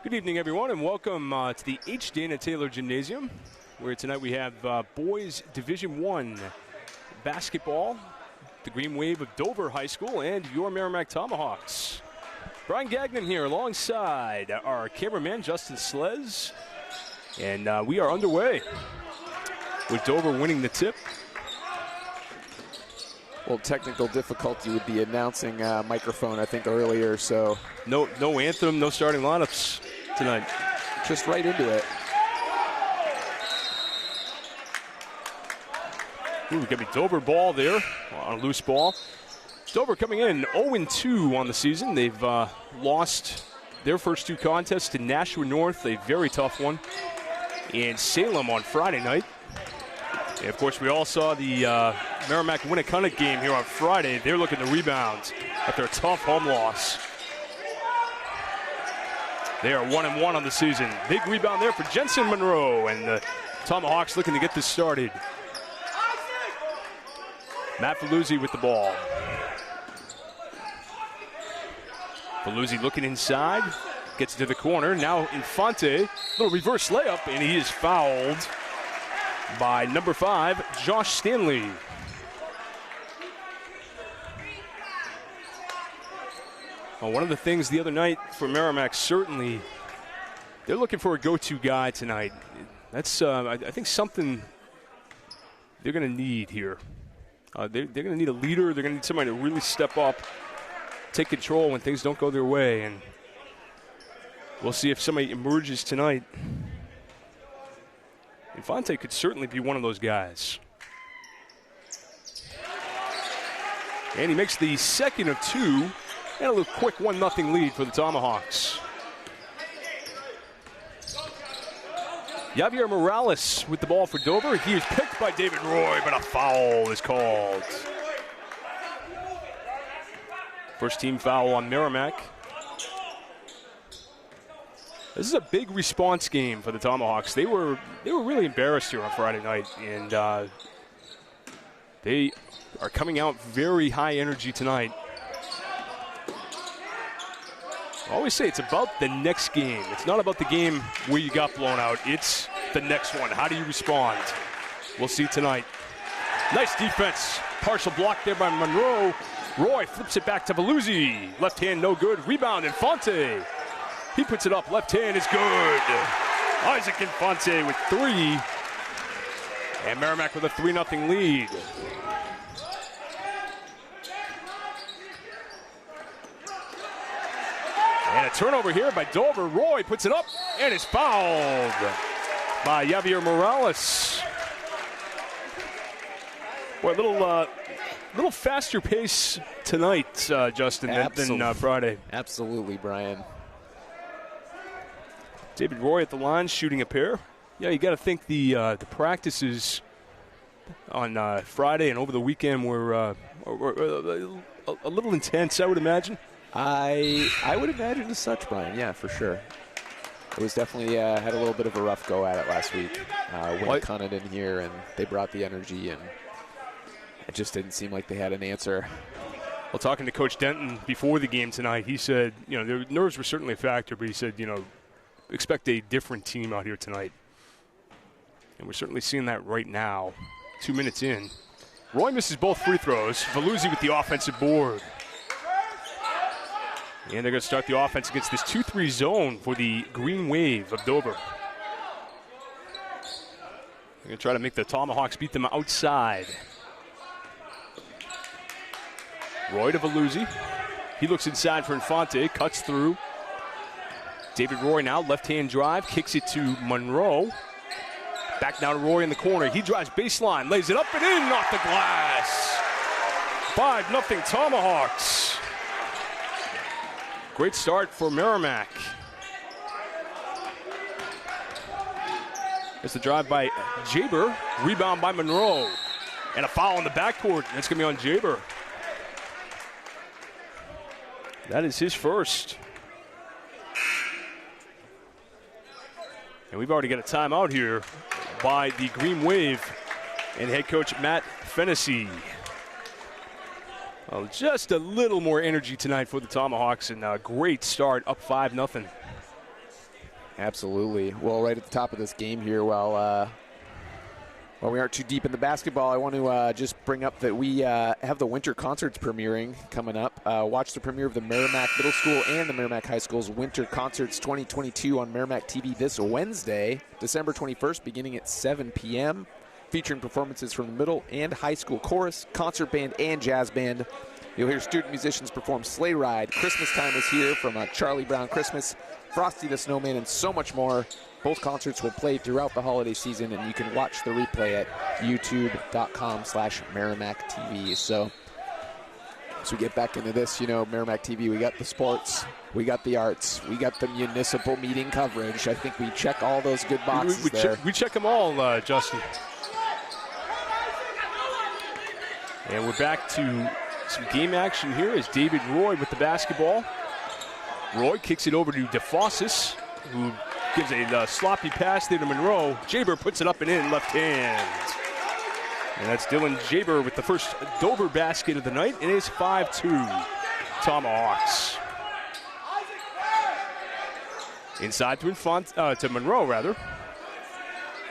Good evening, everyone, and welcome to the H. Dana Taylor Gymnasium, where tonight we have boys Division I basketball, the Green Wave of Dover High School, and your Merrimack Tomahawks. Brian Gagnon here alongside our cameraman, Justin Slez, and we are underway with Dover winning the tip. Well, technical difficulty with the announcing microphone, I think, earlier, so. No anthem, no starting lineups tonight. Just right into it. Ooh, got me Dover ball there on a loose ball. Dover coming in 0-2 on the season. They've lost their first two contests to Nashua North, a very tough one, and Salem on Friday night. And, of course, we all saw the Merrimack-Winnicunnet game here on Friday. They're looking to rebound after a tough home loss. They are 1-1 on the season. Big rebound there for Jensen Monroe, and the Tomahawks looking to get this started. Matt Faluzzi with the ball. Faluzzi looking inside, gets to the corner. Now Infante, little reverse layup, and he is fouled by number 5, Josh Stanley. Well, one of the things the other night for Merrimack, certainly, they're looking for a go-to guy tonight. That's, I think, something they're going to need here. They're going to need a leader. They're going to need somebody to really step up, take control when things don't go their way. And we'll see if somebody emerges tonight. Infante could certainly be one of those guys. And he makes the second of two. And a little quick 1-0 lead for the Tomahawks. Javier Morales with the ball for Dover. He is picked by David Roy, but a foul is called. First team foul on Merrimack. This is a big response game for the Tomahawks. They were really embarrassed here on Friday night, and they are coming out very high energy tonight. I always say it's about the next game. It's not about the game where you got blown out. It's the next one. How do you respond? We'll see tonight. Nice defense. Partial block there by Monroe. Roy flips it back to Faluzzi. Left hand no good. Rebound Infante. He puts it up. Left hand is good. Isaac Infante with 3. And Merrimack with a 3-0 lead. And a turnover here by Dover. Roy puts it up and is fouled by Javier Morales. Boy, a little faster pace tonight, Justin, than Friday. Absolutely, Brian. David Roy at the line shooting a pair. Yeah, you got to think the practices on Friday and over the weekend were a little intense, I would imagine. I would imagine as such, Brian. Yeah, for sure. It was definitely had a little bit of a rough go at it last week. Winnicunnet in here, and they brought the energy, and it just didn't seem like they had an answer. Well, talking to Coach Denton before the game tonight, he said, their nerves were certainly a factor, but he said, expect a different team out here tonight. And we're certainly seeing that right now, 2 minutes in. Roy misses both free throws. Faluzzi with the offensive board. And they're going to start the offense against this 2-3 zone for the Green Wave of Dover. They're going to try to make the Tomahawks beat them outside. Roy to Faluzzi. He looks inside for Infante, cuts through. David Roy now, left-hand drive, kicks it to Monroe. Back now to Roy in the corner. He drives baseline, lays it up and in off the glass. 5-0 Tomahawks. Great start for Merrimack. There's the drive by Jaber. Rebound by Monroe. And a foul in the backcourt. That's going to be on Jaber. That is his first. And we've already got a timeout here by the Green Wave and head coach Matt Fennessy. Well, just a little more energy tonight for the Tomahawks, and a great start, up 5-0. Absolutely. Well, right at the top of this game here, while we aren't too deep in the basketball, I want to just bring up that we have the winter concerts premiering coming up. Watch the premiere of the Merrimack Middle School and the Merrimack High School's Winter Concerts 2022 on Merrimack TV this Wednesday, December 21st, beginning at 7 p.m., featuring performances from the middle and high school chorus, concert band, and jazz band. You'll hear student musicians perform Sleigh Ride, Christmas Time is Here from Charlie Brown Christmas, Frosty the Snowman, and so much more. Both concerts will play throughout the holiday season, and you can watch the replay at youtube.com/Merrimack TV. So as we get back into this, Merrimack TV, we got the sports, we got the arts, we got the municipal meeting coverage. I think we check all those good boxes there. We check them all, Justin. And we're back to some game action here as David Roy with the basketball. Roy kicks it over to DeFossis, who gives a sloppy pass there to Monroe. Jaber puts it up and in, left hand. And that's Dylan Jaber with the first Dover basket of the night. It is 5-2 Tomahawks. Inside to Monroe, rather.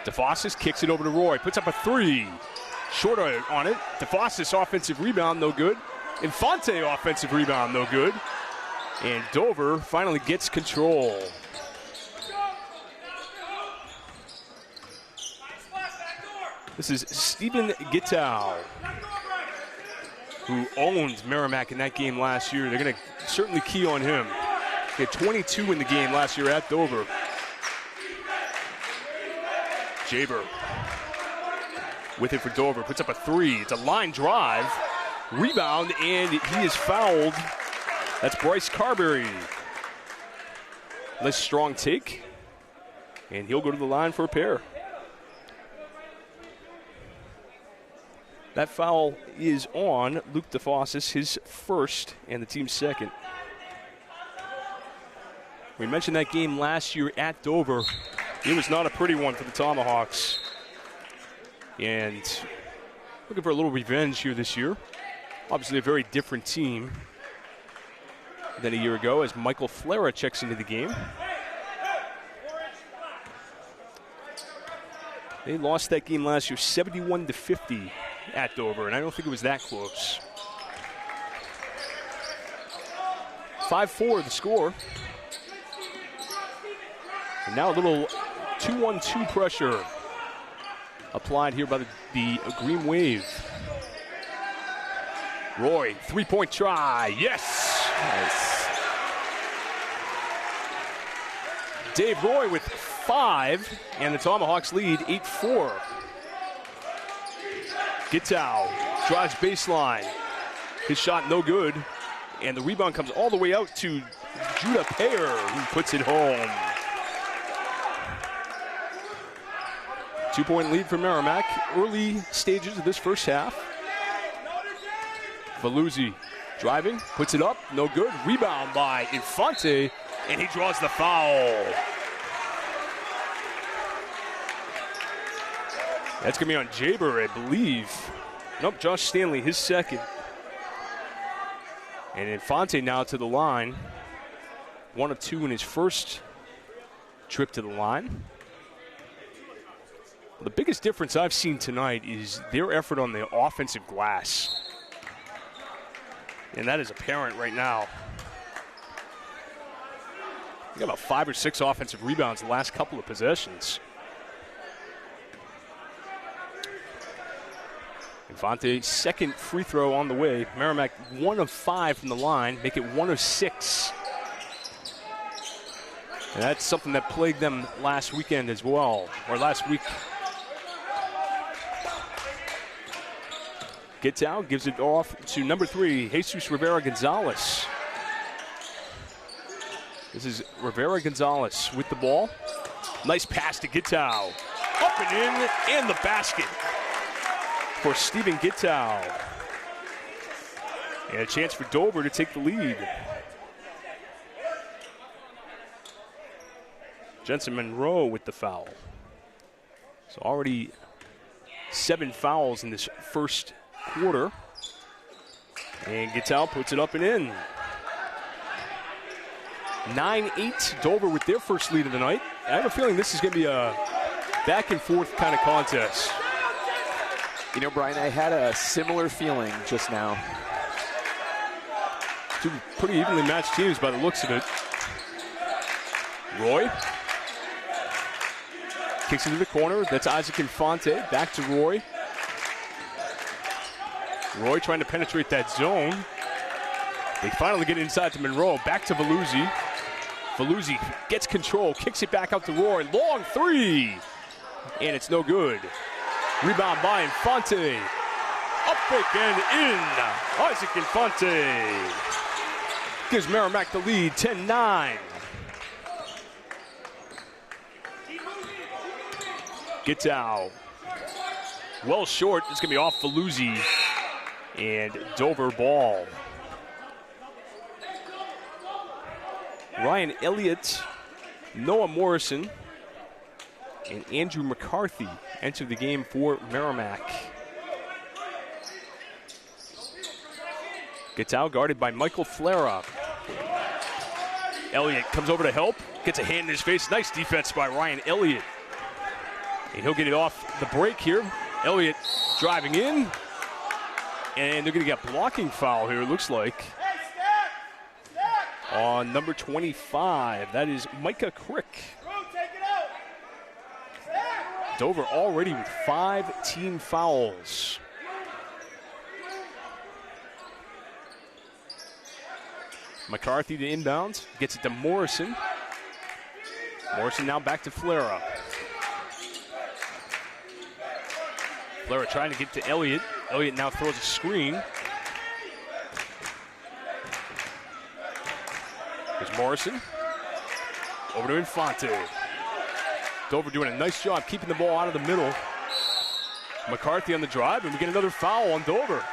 DeFossis kicks it over to Roy, puts up a three. Short on it. DeFossis offensive rebound, no good. Infante offensive rebound, no good. And Dover finally gets control. This is Stephen Gittow, who owned Merrimack in that game last year. They're going to certainly key on him. He had 22 in the game last year at Dover. Jaber with it for Dover, puts up a three. It's a line drive, rebound, and he is fouled. That's Bryce Carberry. Nice strong take, and he'll go to the line for a pair. That foul is on Luke DeFossis, his first and the team's second. We mentioned that game last year at Dover. It was not a pretty one for the Tomahawks. And looking for a little revenge here this year. Obviously a very different team than a year ago as Michael Flera checks into the game. They lost that game last year 71-50 at Dover, and I don't think it was that close. 5-4 the score. And now a little 2-1-2 pressure applied here by the Green Wave. Roy, three-point try. Yes! Nice. Dave Roy with 5, and the Tomahawks lead 8-4. Gittow drives baseline. His shot no good, and the rebound comes all the way out to Judah Payer, who puts it home. 2-point lead for Merrimack. Early stages of this first half. Valuzzi driving, puts it up, no good. Rebound by Infante, and he draws the foul. That's going to be on Jaber, I believe. Nope, Josh Stanley, his second. And Infante now to the line. 1 of 2 in his first trip to the line. The biggest difference I've seen tonight is their effort on the offensive glass. And that is apparent right now. They got about 5 or 6 offensive rebounds the last couple of possessions. Infante, second free throw on the way. Merrimack 1 of 5 from the line, make it 1 of 6. And that's something that plagued them last weekend as well, or last week. Gittow gives it off to number 3, Jesus Rivera-Gonzalez. This is Rivera-Gonzalez with the ball. Nice pass to Gittow. Up and in, and the basket for Stephen Gittow. And a chance for Dover to take the lead. Jensen Monroe with the foul. So already 7 fouls in this first quarter. And Gittow puts it up and in. 9-8, Dover with their first lead of the night. I have a feeling this is going to be a back-and-forth kind of contest. You know, Brian, I had a similar feeling just now. Two pretty evenly matched teams by the looks of it. Roy kicks into the corner. That's Isaac Infante. Back to Roy. Roy trying to penetrate that zone. They finally get inside to Monroe. Back to Veluzzi. Veluzzi gets control, kicks it back out to Roy. Long three. And it's no good. Rebound by Infante. Up fake and in. Isaac Infante gives Merrimack the lead, 10-9. Gittow. Well short. It's going to be off Veluzzi. And Dover ball. Ryan Elliott, Noah Morrison, and Andrew McCarthy enter the game for Merrimack. Gittow guarded by Michael Flera. Elliott comes over to help, gets a hand in his face. Nice defense by Ryan Elliott. And he'll get it off the break here. Elliott driving in. And they're going to get a blocking foul here, it looks like. On number 25, that is Micah Crick. Dover already with 5 team fouls. McCarthy to inbound, gets it to Morrison. Morrison now back to Flera. Flera trying to get to Elliott. Elliott now throws a screen. Here's Morrison. Over to Infante. Dover doing a nice job keeping the ball out of the middle. McCarthy on the drive, and we get another foul on Dover.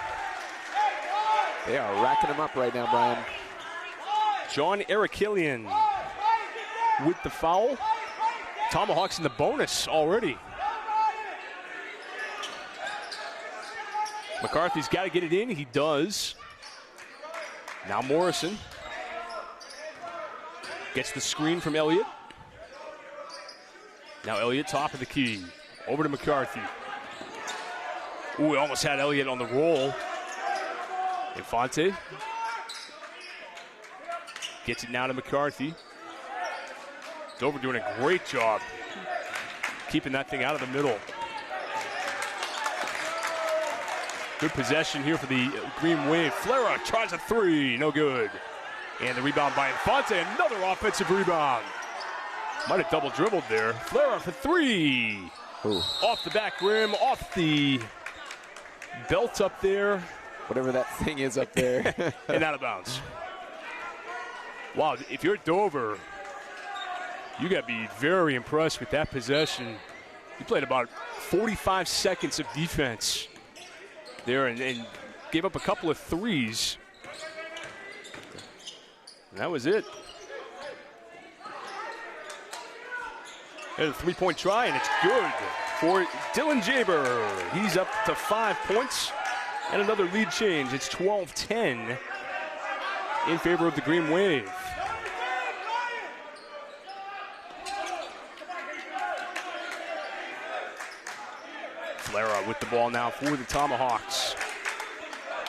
They are racking them up right now, Brian. John Erikilian with the foul. Tomahawks in the bonus already. McCarthy's got to get it in. He does. Now Morrison gets the screen from Elliott. Now Elliott top of the key. Over to McCarthy. Ooh, we almost had Elliott on the roll. Infante gets it now to McCarthy. Dover doing a great job keeping that thing out of the middle. Good possession here for the Green Wave. Flera tries a three, no good. And the rebound by Infante, another offensive rebound. Might have double dribbled there. Flera for three. Ooh. Off the back rim, off the belt up there. Whatever that thing is up there. And out of bounds. Wow, if you're Dover, you got to be very impressed with that possession. You played about 45 seconds of defense there and gave up a couple of threes. And that was it. There's a three-point try, and it's good for Dylan Jaber. He's up to 5 points and another lead change. It's 12-10 in favor of the Green Wave. Flera with the ball now for the Tomahawks.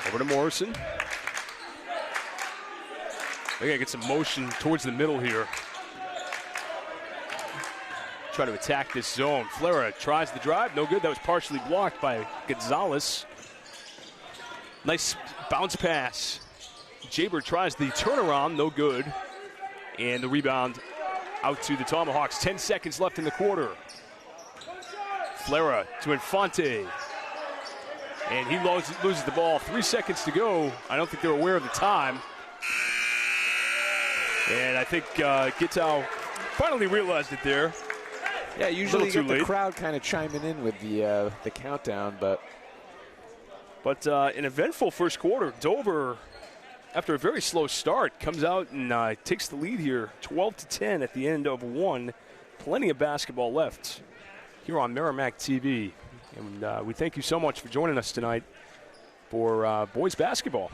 Over to Morrison. They gotta get some motion towards the middle here. Try to attack this zone. Flera tries the drive, no good. That was partially blocked by Gonzalez. Nice bounce pass. Jaber tries the turnaround, no good. And the rebound out to the Tomahawks. 10 seconds left in the quarter. Flera to Infante. And he loses the ball. 3 seconds to go. I don't think they're aware of the time. And I think Gittow finally realized it there. Yeah, usually you get the crowd kind of chiming in with the countdown, but an eventful first quarter. Dover, after a very slow start, comes out and takes the lead here, 12-10 at the end of one. Plenty of basketball left here on Merrimack TV, and we thank you so much for joining us tonight for boys basketball.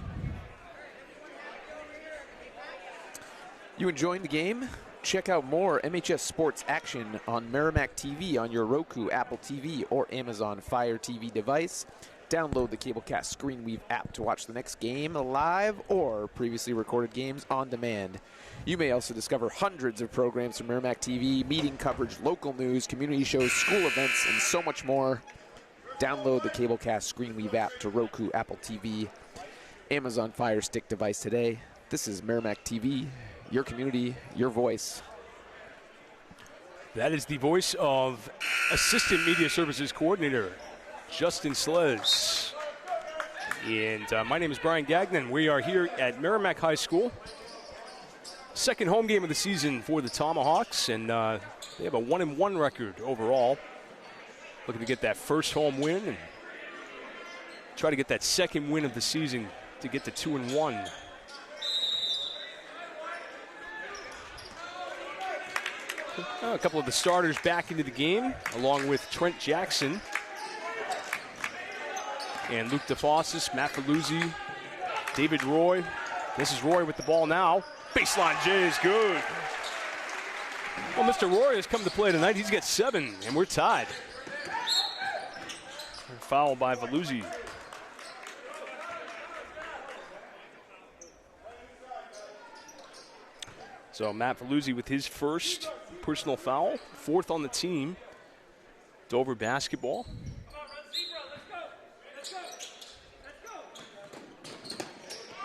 You enjoying the game? Check out more MHS sports action on Merrimack TV on your Roku, Apple TV, or Amazon Fire TV device. Download the Cablecast ScreenWeave app to watch the next game live or previously recorded games on demand. You may also discover hundreds of programs from Merrimack TV, meeting coverage, local news, community shows, school events, and so much more. Download the Cablecast ScreenWeave app to Roku, Apple TV, Amazon Fire Stick device today. This is Merrimack TV, your community, your voice. That is the voice of Assistant Media Services Coordinator Justin Sles. And my name is Brian Gagnon. We are here at Merrimack High School. Second home game of the season for the Tomahawks, and they have a 1-1 record overall. Looking to get that first home win and try to get that second win of the season to get to 2-1. A couple of the starters back into the game, along with Trent Jackson and Luke DeFossis, Matt Faluzzi, David Roy. This is Roy with the ball now. Baseline J is good. Well, Mr. Roy has come to play tonight. He's got 7, and we're tied. Foul by Faluzzi. So Matt Faluzzi with his first personal foul, 4th on the team. Dover basketball.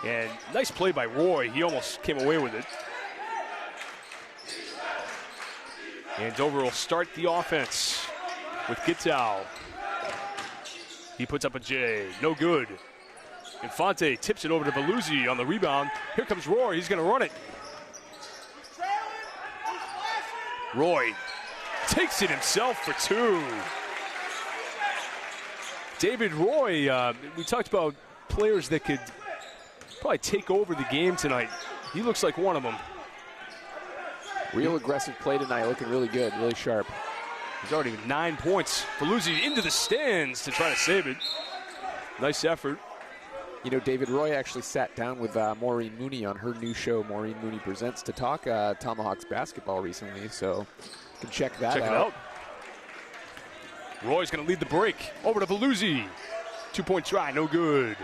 And nice play by Roy. He almost came away with it. And Dover will start the offense with Gittow. He puts up a J. No good. Infante tips it over to Faluzzi on the rebound. Here comes Roy. He's going to run it. Roy takes it himself for 2. David Roy, we talked about players that could probably take over the game tonight. He looks like one of them. Real aggressive play tonight, looking really good, really sharp. He's already with 9 points. Faluzzi into the stands to try to save it. Nice effort. You know, David Roy actually sat down with Maureen Mooney on her new show, Maureen Mooney Presents, to talk Tomahawks basketball recently, so you can check that out. Check it out. Roy's going to lead the break. Over to Faluzzi. 2-point try, no good.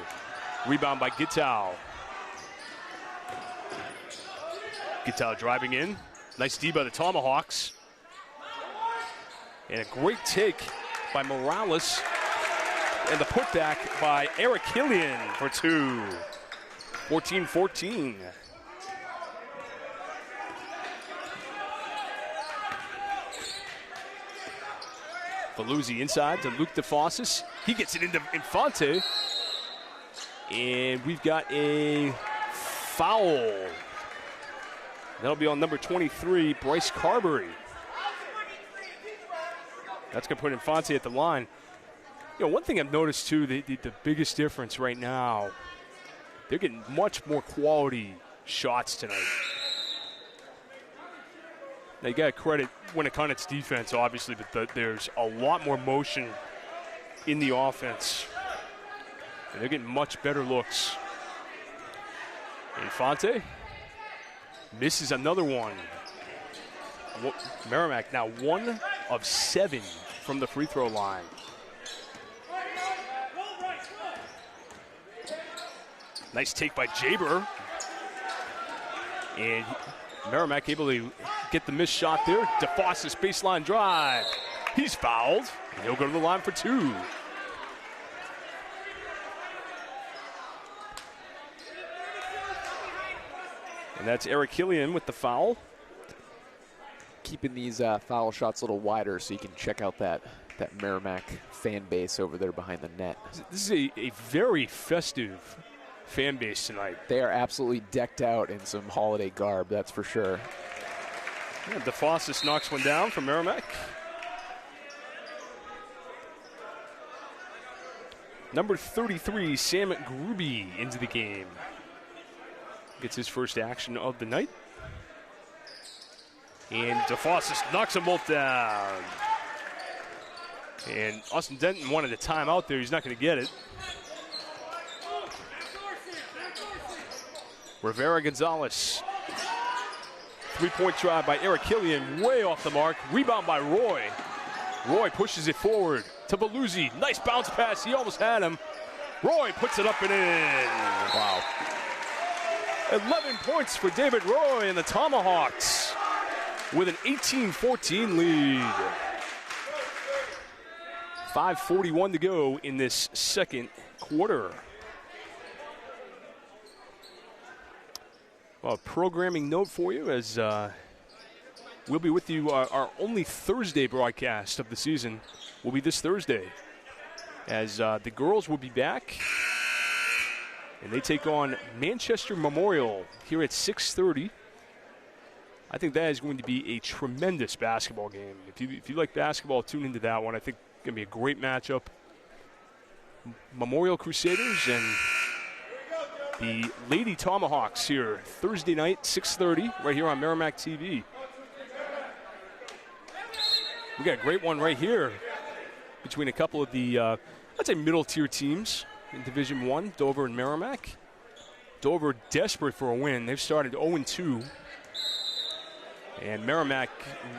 Rebound by Gittow. Gittow driving in. Nice D by the Tomahawks. And a great take by Morales. And the putback by Eric Killian for 2. 14-14. Faluzzi inside to Luke DeFossis. He gets it into Infante. And we've got a foul. That'll be on number 23, Bryce Carberry. That's going to put Infante at the line. You know, one thing I've noticed, too, the biggest difference right now, they're getting much more quality shots tonight. Now, you got to credit Winnicot's defense, obviously, but there's a lot more motion in the offense. And they're getting much better looks. Infante misses another one. Merrimack now 1 of 7 from the free throw line. Nice take by Jaber. And Merrimack able to get the missed shot there. DeFossis baseline drive. He's fouled. And he'll go to the line for 2. And that's Eric Killian with the foul. Keeping these foul shots a little wider so you can check out that Merrimack fan base over there behind the net. This is a very festive fan base tonight. They are absolutely decked out in some holiday garb, that's for sure. Yeah, DeFossis knocks one down from Merrimack. Number 33, Sam Gruby, into the game. Gets his first action of the night. And DeFossis knocks them both down. And Austin Denton wanted a timeout there. He's not going to get it. Rivera Gonzalez Three-point try by Eric Killian, way off the mark. Rebound by Roy. Roy pushes it forward to Veluzzi. Nice bounce pass. He almost had him. Roy puts it up and in. Wow. 11 points for David Roy and the Tomahawks with an 18-14 lead. 5:41 to go in this second quarter. Well, a programming note for you as we'll be with you. Our only Thursday broadcast of the season will be this Thursday, as the girls will be back and they take on Manchester Memorial here at 6:30. I think that is going to be a tremendous basketball game. If you like basketball, tune into that one. I think it's going to be a great matchup. Memorial Crusaders and the Lady Tomahawks here Thursday night, 6:30, right here on Merrimack TV. We got a great one right here between a couple of the, I'd say, middle-tier teams in Division I, Dover and Merrimack. Dover desperate for a win. They've started 0-2. And Merrimack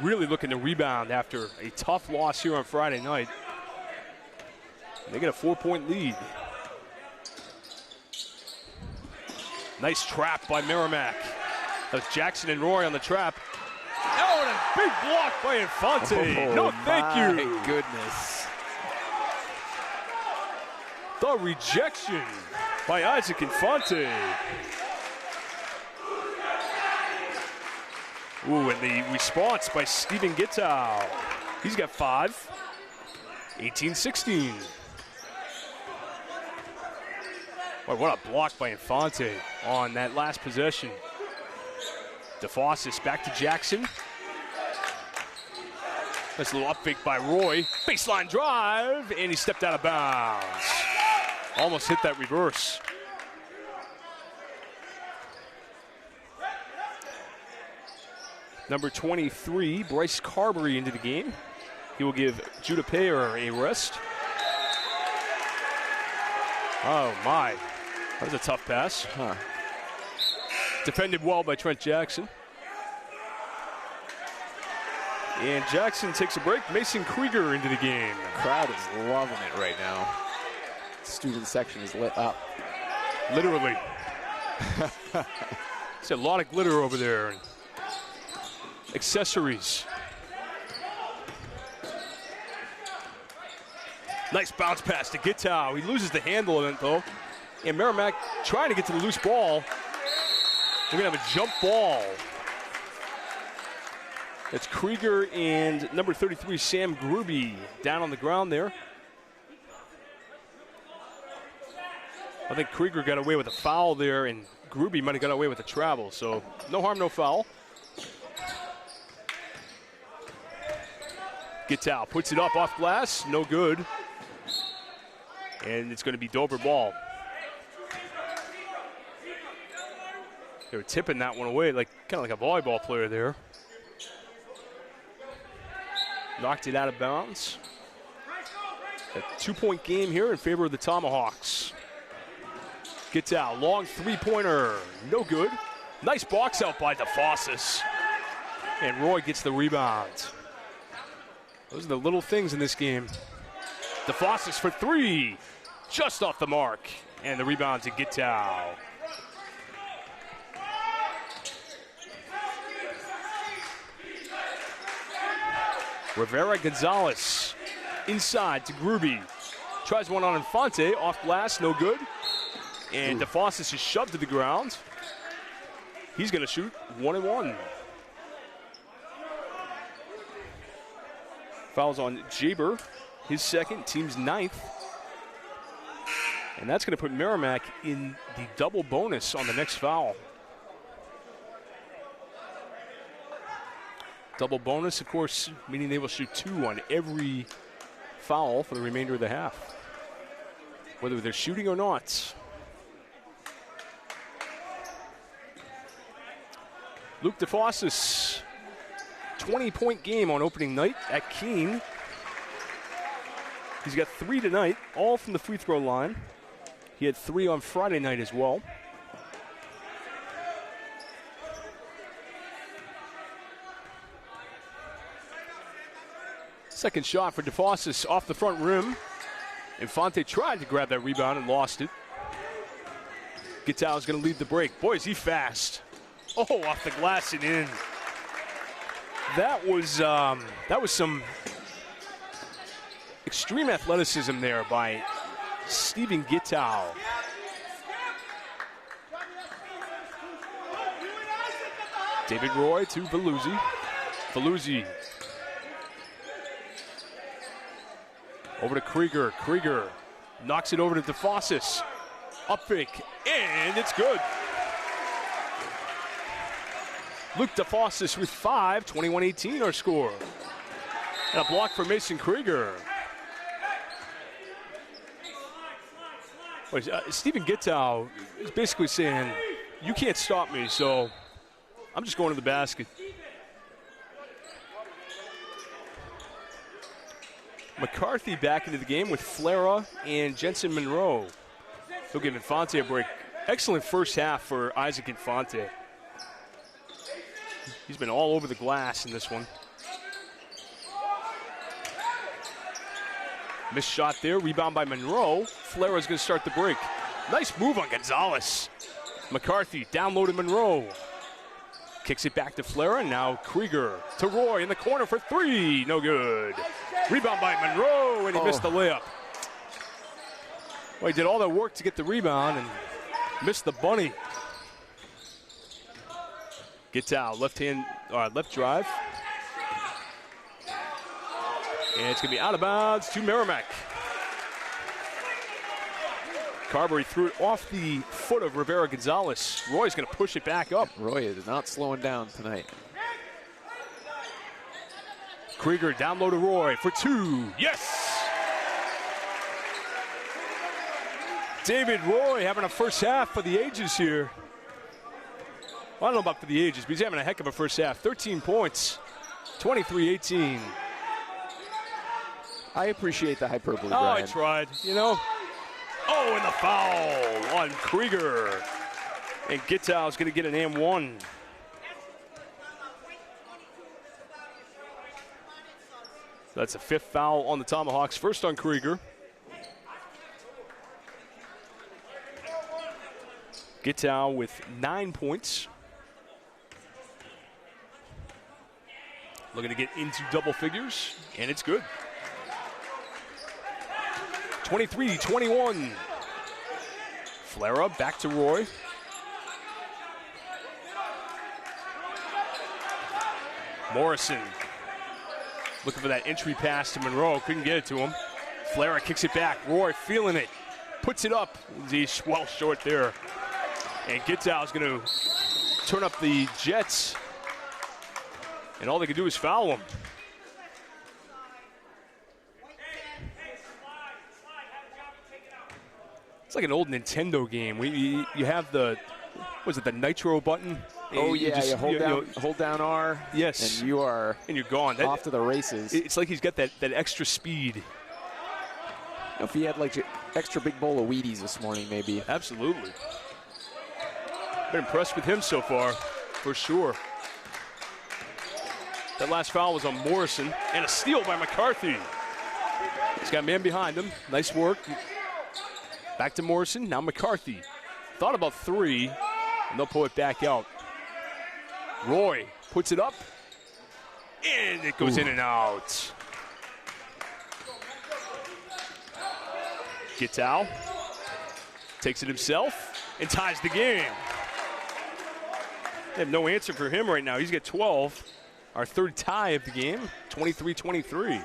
really looking to rebound after a tough loss here on Friday night. They get a 4-point lead. Nice trap by Merrimack. That was Jackson and Roy on the trap. Oh, and a big block by Infante. Oh, no, thank you. My goodness. The rejection by Isaac Infante. Ooh, and the response by Steven Gittow. He's got 5. 18-16. Boy, what a block by Infante on that last possession. DeFossis back to Jackson. Nice little up fake by Roy. Baseline drive, and he stepped out of bounds. Almost hit that reverse. Number 23, Bryce Carberry into the game. He will give Judah Payer a rest. Oh, my. That was a tough pass. Huh. Defended well by Trent Jackson. And Jackson takes a break. Mason Krieger into the game. The crowd is loving it right now. The student section is lit up. Literally. There's a lot of glitter over there. And accessories. Nice bounce pass to Gittow. He loses the handle of it, though. And Merrimack trying to get to the loose ball. We're going to have a jump ball. It's Krieger and number 33, Sam Gruby, down on the ground there. I think Krieger got away with a foul there, and Gruby might have got away with a travel. So no harm, no foul. Gittow puts it up off glass, no good. And it's going to be Dover ball. They were tipping that one away, like kind of like a volleyball player there. Knocked it out of bounds. A 2-point game here in favor of the Tomahawks. Gittow, long three-pointer, no good. Nice box out by DeFossis. And Roy gets the rebound. Those are the little things in this game. DeFossis for 3, just off the mark. And the rebound to Gittow. Rivera Gonzalez inside to Gruby. Tries one on Infante, off glass, no good. And DeFossis is shoved to the ground. He's going to shoot 1-1. Fouls on Jaber, his second, team's 9th. And that's going to put Merrimack in the double bonus on the next foul. Double bonus, of course, meaning they will shoot 2 on every foul for the remainder of the half, whether they're shooting or not. Luke DeFossis, 20-point game on opening night at Keene. He's got 3 tonight, all from the free throw line. He had 3 on Friday night as well. Second shot for DeFossis off the front rim. Infante tried to grab that rebound and lost it. Gitau's going to lead the break. Boy, is he fast. Oh, off the glass and in. That was some extreme athleticism there by Steven Gitau. David Roy to Veluzzi. Veluzzi over to Krieger. Krieger knocks it over to DeFossis. Up fake, and it's good. Luke DeFossis with 5, 21-18 our score. And a block for Mason Krieger. Steven Gitau is basically saying, you can't stop me, so I'm just going to the basket. McCarthy back into the game with Flera and Jensen Monroe. He'll give Infante a break. Excellent first half for Isaac Infante. He's been all over the glass in this one. Missed shot there, rebound by Monroe. Flera's going to start the break. Nice move on Gonzalez. McCarthy down low to Monroe. Kicks it back to Flera, and now Krieger to Roy in the corner for 3. No good. Rebound by Monroe, and he missed the layup. Well, he did all that work to get the rebound and missed the bunny. Gitau, left drive. And it's going to be out of bounds to Merrimack. Carberry threw it off the foot of Rivera Gonzalez. Roy's going to push it back up. Roy is not slowing down tonight. Krieger down low to Roy for 2. Yes! David Roy having a first half for the ages here. Well, I don't know about for the ages, but he's having a heck of a first half. 13 points, 23-18. I appreciate the hyperbole, Oh, Brian. I tried, you know. Oh, and the foul on Krieger. And Gitau's going to get an and-1. That's a 5th foul on the Tomahawks. First on Krieger. Gitau with 9 points. Looking to get into double figures, and it's good. 23-21. Flera back to Roy. Morrison looking for that entry pass to Monroe. Couldn't get it to him. Flera kicks it back. Roy feeling it. Puts it up. He's well short there. And Gitau is going to turn up the Jets. And all they can do is foul him. It's like an old Nintendo game. You have the, was it the Nitro button? Oh, yeah, you hold down R. Yes. And you are and you're gone. Off to the races. It's like he's got that extra speed. If he had like an extra big bowl of Wheaties this morning, maybe. Absolutely. Been impressed with him so far, for sure. That last foul was on Morrison, and a steal by McCarthy. He's got a man behind him. Nice work. Back to Morrison, now McCarthy. Thought about 3, and they'll pull it back out. Roy puts it up, and it goes in and out. Gitau takes it himself and ties the game. They have no answer for him right now. He's got 12. Our third tie of the game, 23-23.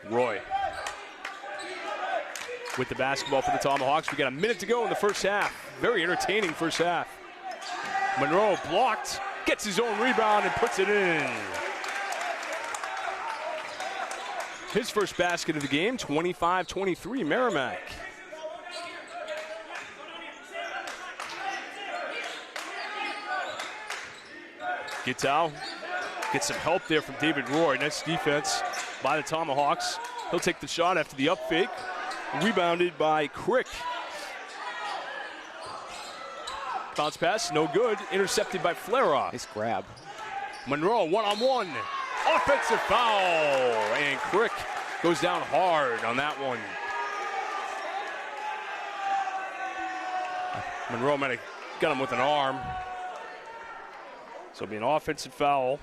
Roy with the basketball for the Tomahawks. We got a minute to go in the first half. Very entertaining first half. Monroe blocked, gets his own rebound and puts it in. His first basket of the game, 25-23, Merrimack. Gitau gets some help there from David Roy. Nice defense by the Tomahawks. He'll take the shot after the up fake. Rebounded by Crick. Bounce pass, no good. Intercepted by Flera. Nice grab. Monroe, one-on-one. Offensive foul. And Crick goes down hard on that one. Monroe might have got him with an arm. So it'll be an offensive foul.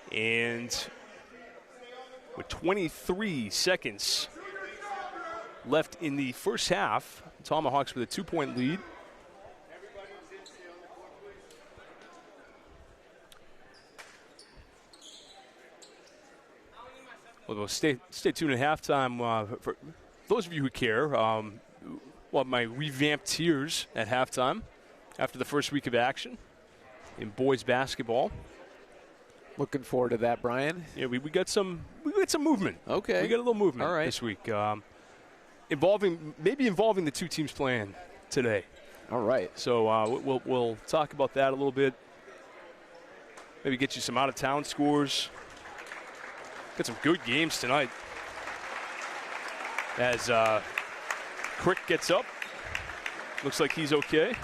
And with 23 seconds left in the first half, Tomahawks with a 2-point lead. Well, we'll stay tuned at halftime. For those of you who care, my revamped tiers at halftime after the first week of action in boys basketball. Looking forward to that, Brian. Yeah, we got some movement. Okay. We got a little movement all right. this week. Involving the two teams playing today. All right. So we'll talk about that a little bit. Maybe get you some out-of-town scores. Got some good games tonight. As Crick gets up. Looks like he's okay.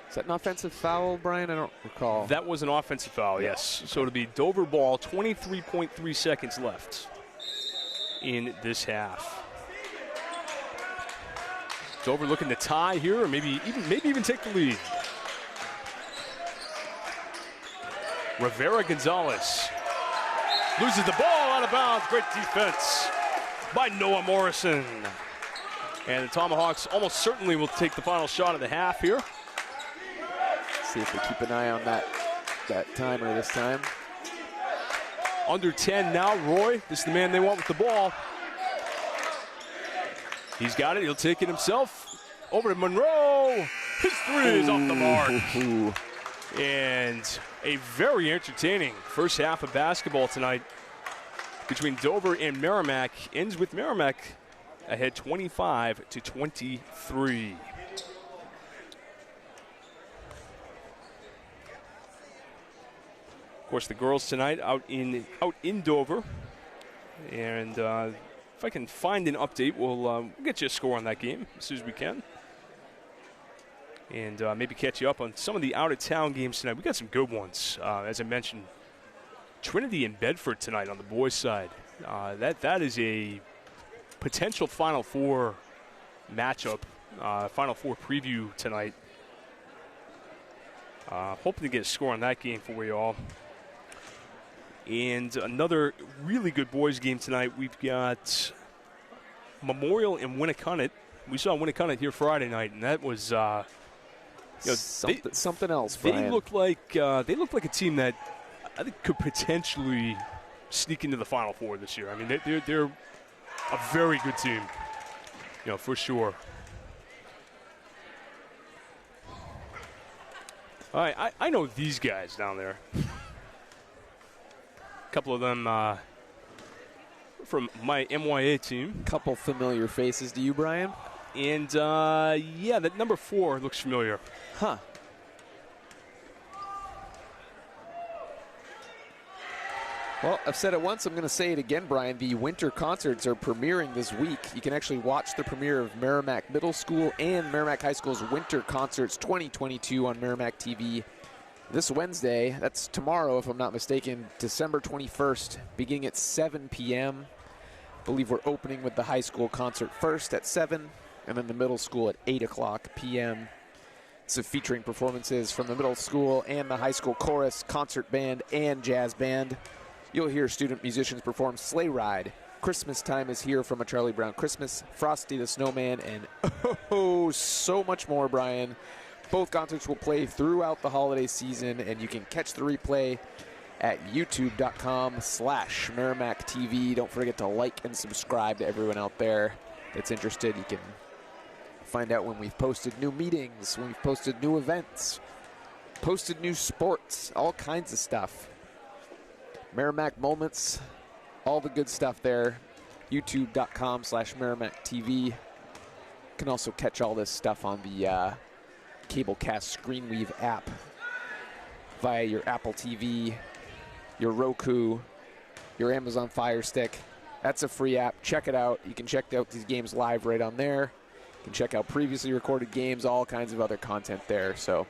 Is that an offensive foul, Brian? I don't recall. That was an offensive foul, yes. So it'll be Dover ball, 23.3 seconds left in this half. Dover looking to tie here, or maybe even take the lead. Rivera Gonzalez loses the ball out of bounds. Great defense by Noah Morrison. And the Tomahawks almost certainly will take the final shot of the half here. See if we keep an eye on that timer this time. Under 10 now, Roy. This is the man they want with the ball. He's got it. He'll take it himself. Over to Monroe. His three is off the mark. And a very entertaining first half of basketball tonight between Dover and Merrimack. Ends with Merrimack ahead 25-23. Of course, the girls tonight out in Dover. And if I can find an update, we'll get you a score on that game as soon as we can. And maybe catch you up on some of the out-of-town games tonight. We got some good ones. As I mentioned, Trinity and Bedford tonight on the boys' side. That is a potential Final Four matchup, Final Four preview tonight. Hoping to get a score on that game for you all. And another really good boys game tonight. We've got Memorial and Winnicott. We saw Winnicott here Friday night, and that was something else. Brian. They look like a team that I think could potentially sneak into the Final Four this year. I mean, they're a very good team, for sure. All right, I know these guys down there. A couple of them from my MYA team. Couple familiar faces to you, Brian? And, that number 4 looks familiar. Huh. Well, I've said it once. I'm going to say it again, Brian. The winter concerts are premiering this week. You can actually watch the premiere of Merrimack Middle School and Merrimack High School's Winter Concerts 2022 on Merrimack TV. This Wednesday, that's tomorrow if I'm not mistaken, December 21st, beginning at 7 p.m. I believe we're opening with the high school concert first at 7, and then the middle school at 8 o'clock p.m. So featuring performances from the middle school and the high school chorus, concert band, and jazz band. You'll hear student musicians perform Sleigh Ride, Christmas Time is Here from A Charlie Brown Christmas, Frosty the Snowman, and so much more, Brian. Both concerts will play throughout the holiday season, and you can catch the replay at youtube.com/Merrimack TV. Don't forget to like and subscribe to everyone out there that's interested. You can find out when we've posted new meetings, when we've posted new events, posted new sports, all kinds of stuff. Merrimack Moments, all the good stuff there. youtube.com/Merrimack TV. You can also catch all this stuff on the Cablecast Screenweave app via your Apple TV, your Roku, your Amazon Fire Stick. That's a free app. Check it out. You can check out these games live right on there. You can check out previously recorded games, all kinds of other content there. So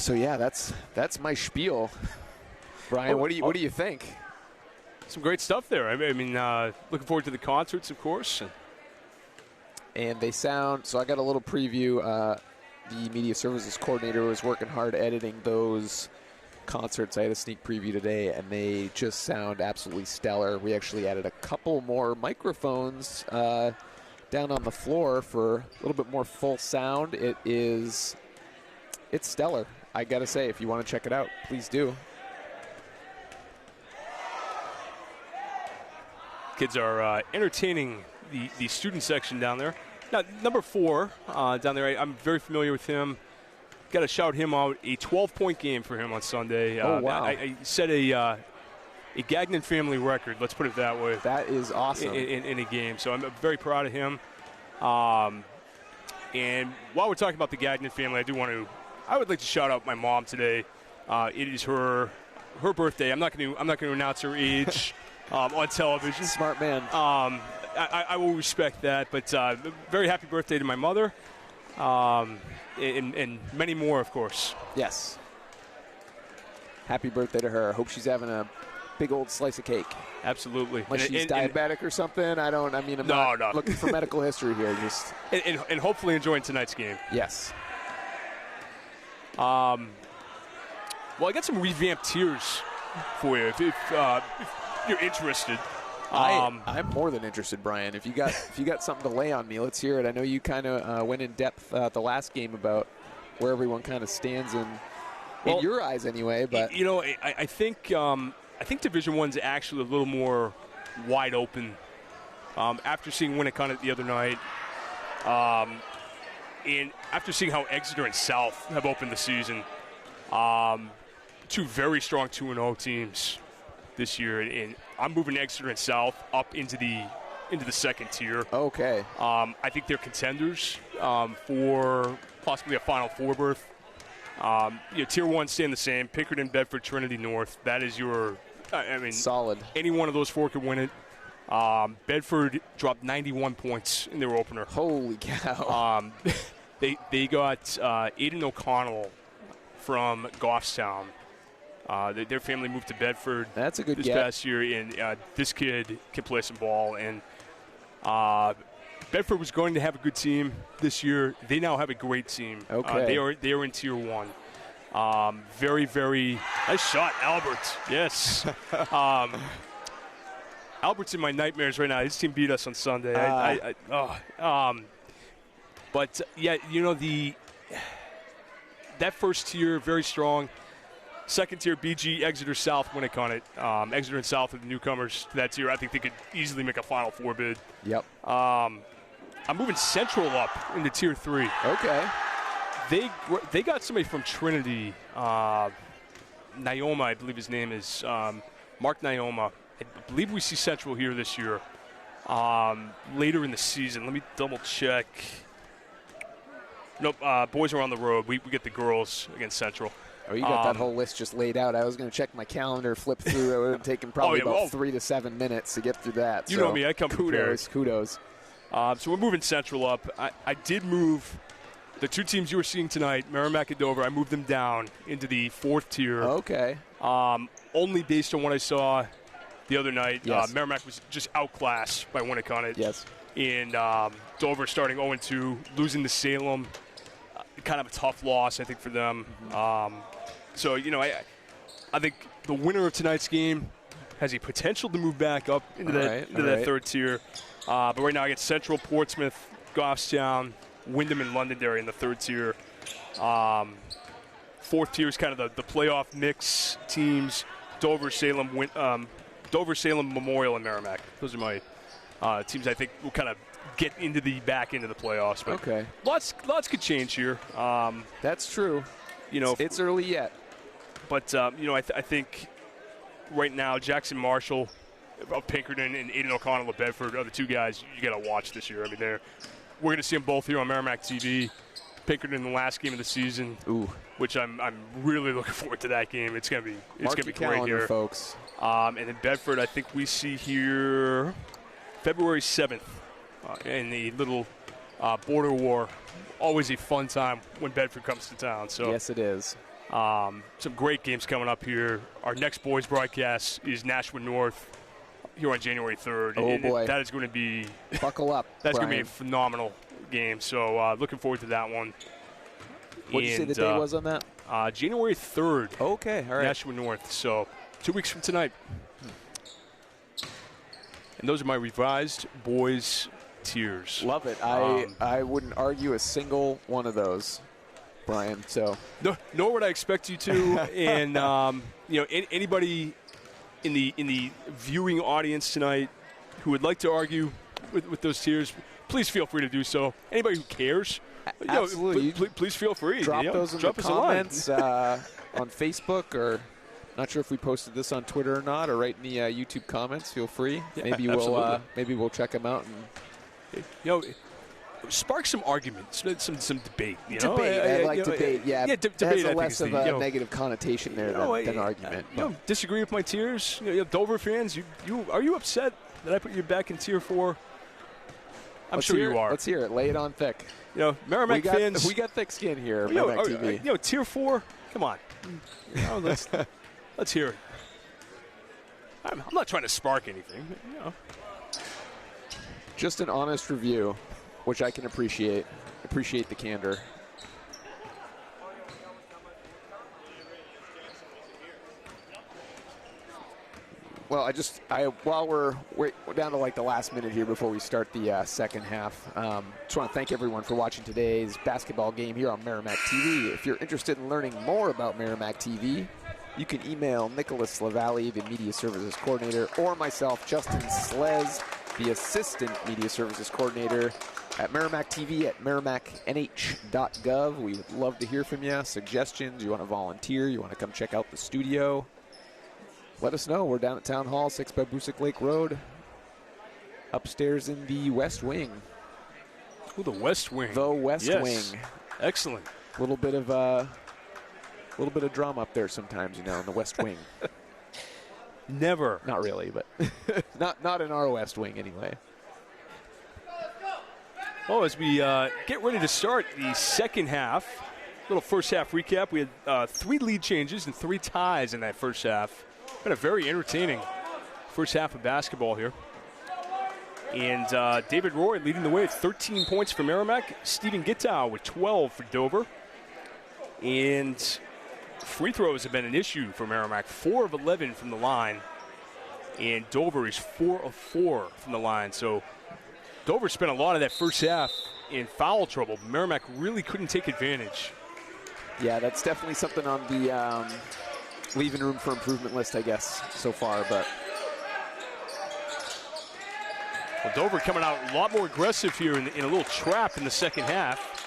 yeah, that's my spiel. Brian, what do you think? Some great stuff there. I mean, looking forward to the concerts, of course. And they sound, so I got a little preview. The media services coordinator was working hard editing those concerts. I had a sneak preview today, and they just sound absolutely stellar. We actually added a couple more microphones down on the floor for a little bit more full sound. It's stellar. I gotta say, if you want to check it out, please do. Kids are entertaining the student section down there. Now, number 4 down there, I'm very familiar with him. Got to shout him out. A 12-point game for him on Sunday. Oh, wow. I set a Gagnon family record, let's put it that way. That is awesome. In a game. So I'm very proud of him. And while we're talking about the Gagnon family, I would like to shout out my mom today. It is her birthday. I'm not going to announce her age on television. Smart man. I will respect that, but very happy birthday to my mother, and many more, of course. Yes. Happy birthday to her. Hope she's having a big old slice of cake. Absolutely. Unless she's diabetic or something. I'm not looking for medical history here. Just and hopefully enjoying tonight's game. Yes. Well, I got some revamped tiers for you if you're interested. I'm more than interested, Brian. If you got something to lay on me, let's hear it. I know you kind of went in depth the last game about where everyone kind of stands in your eyes, anyway. But I think Division I's actually a little more wide open. After seeing Winnicott the other night, and after seeing how Exeter and South have opened the season, two very strong 2-0 teams this year, and I'm moving Exeter and South up into the second tier. Okay. I think they're contenders for possibly a Final Four berth. Tier 1 staying the same. Pinkerton, Bedford, Trinity North. That is your. Solid. Any one of those 4 could win it. Bedford dropped 91 points in their opener. Holy cow. They got Aiden O'Connell from Goffstown. Their family moved to Bedford. That's a good this get. Past year, and this kid can play some ball. And Bedford was going to have a good team this year. They now have a great team. Okay. They are in Tier 1. Very, very nice shot, Albert. Yes. Albert's in my nightmares right now. His team beat us on Sunday. But yeah, that first tier very strong. Second tier, BG, Exeter South, Winnicott. Exeter and South are the newcomers to that tier. I think they could easily make a Final Four bid. Yep. I'm moving Central up into Tier 3. Okay. They got somebody from Trinity, Nyoma, I believe his name is, Mark Nyoma. I believe we see Central here this year. Later in the season. Let me double check. Nope, boys are on the road. We get the girls against Central. Oh, you got that whole list just laid out. I was going to check my calendar, flip through. It would have taken probably about 3 to 7 minutes to get through that. You know me. I come prepared. Kudos. So we're moving Central up. I did move the 2 teams you were seeing tonight, Merrimack and Dover. I moved them down into the 4th tier. Okay. Only based on what I saw the other night. Yes. Merrimack was just outclassed by Winnicott. Yes. And Dover starting 0-2, losing to Salem. Kind of a tough loss, I think, for them. So, I think the winner of tonight's game has a potential to move back up into that 3rd tier. But right now I get Central, Portsmouth, Goffstown, Wyndham, and Londonderry in the 3rd tier. 4th tier is kind of the playoff mix teams. Dover, Salem, Memorial, and Merrimack. Those are my teams I think will kind of get into the back end of the playoffs. But okay. Lots could change here. That's true. It's early yet. But, I think right now Jackson Marshall of Pinkerton and Aiden O'Connell of Bedford are the 2 guys you got to watch this year. I mean, we're going to see them both here on Merrimack TV. Pinkerton in the last game of the season. Ooh. Which I'm really looking forward to that game. It's gonna be great here, folks. And in Bedford, I think we see here February 7th in the little border war. Always a fun time when Bedford comes to town. So yes, it is. Some great games coming up here. Our next boys broadcast is Nashua North here on January 3rd. Oh, boy. That is going to be buckle up. That's going to be a phenomenal game. So looking forward to that one. What did you say the date was on that? January 3rd. Okay, all right. Nashua North. So 2 weeks from tonight. And those are my revised boys tiers. Love it. I wouldn't argue a single one of those, Brian. So nor would I expect you to. And anybody in the viewing audience tonight who would like to argue with those tiers, please feel free to do so. Anybody who cares, absolutely, please feel free. Drop those in the comments on Facebook, or not sure if we posted this on Twitter or not, or right in the YouTube comments. Feel free. Yeah, maybe we'll check them out and spark some arguments, some debate. Debate. I like debate. Yeah, debate. Has less of a negative connotation there than argument. Disagree with my tiers? Dover fans, are you upset that I put you back in tier 4? I'm sure you are. Let's hear it. Lay it on thick. Merrimack fans. We got thick skin here. Merrimack TV. Tier 4. Come on. Let's hear it. I'm not trying to spark anything. Just an honest review, which I can appreciate. Appreciate the candor. Well, while we're down to like the last minute here before we start the second half, just want to thank everyone for watching today's basketball game here on Merrimack TV. If you're interested in learning more about Merrimack TV, you can email Nicholas LaValle, the Media Services Coordinator, or myself, Justin Slez, the Assistant Media Services Coordinator, at Merrimack TV at merrimacknh.gov. We would love to hear from you. Suggestions, you want to volunteer, you want to come check out the studio, let us know. We're down at Town Hall, 6 by Busick Lake Road, upstairs in the West Wing. Oh, the West Wing. The West Wing. Excellent. A little bit of drama up there sometimes, in the West Wing. Never. Not really, but not in our West Wing anyway. Well, as we get ready to start the second half, little first half recap. We had 3 lead changes and 3 ties in that first half. Been a very entertaining first half of basketball here. And David Roy leading the way at 13 points for Merrimack. Stephen Gittow with 12 for Dover. And free throws have been an issue for Merrimack. 4 of 11 from the line. And Dover is 4 of 4 from the line. So Dover spent a lot of that first half in foul trouble. Merrimack really couldn't take advantage. Yeah, that's definitely something on the leaving room for improvement list, I guess, so far. But Dover coming out a lot more aggressive here in a little trap in the second half.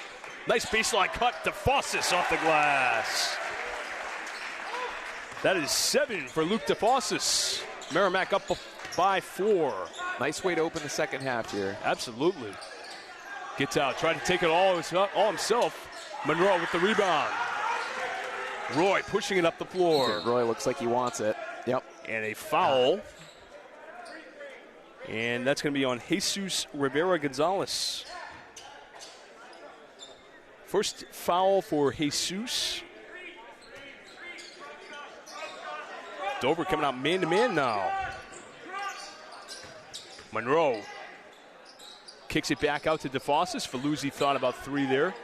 Nice baseline cut. DeFossis off the glass. That is 7 for Luke DeFossis. Merrimack up by 4. Nice way to open the second half here. Absolutely. Gets out, tried to take it all himself. Monroe with the rebound. Roy pushing it up the floor. Roy looks like he wants it. Yep. And a foul. And that's going to be on Jesus Rivera Gonzalez. First foul for Jesus. Dover coming out man-to-man now. Monroe kicks it back out to DeFossis. Faluzzi thought about 3 there.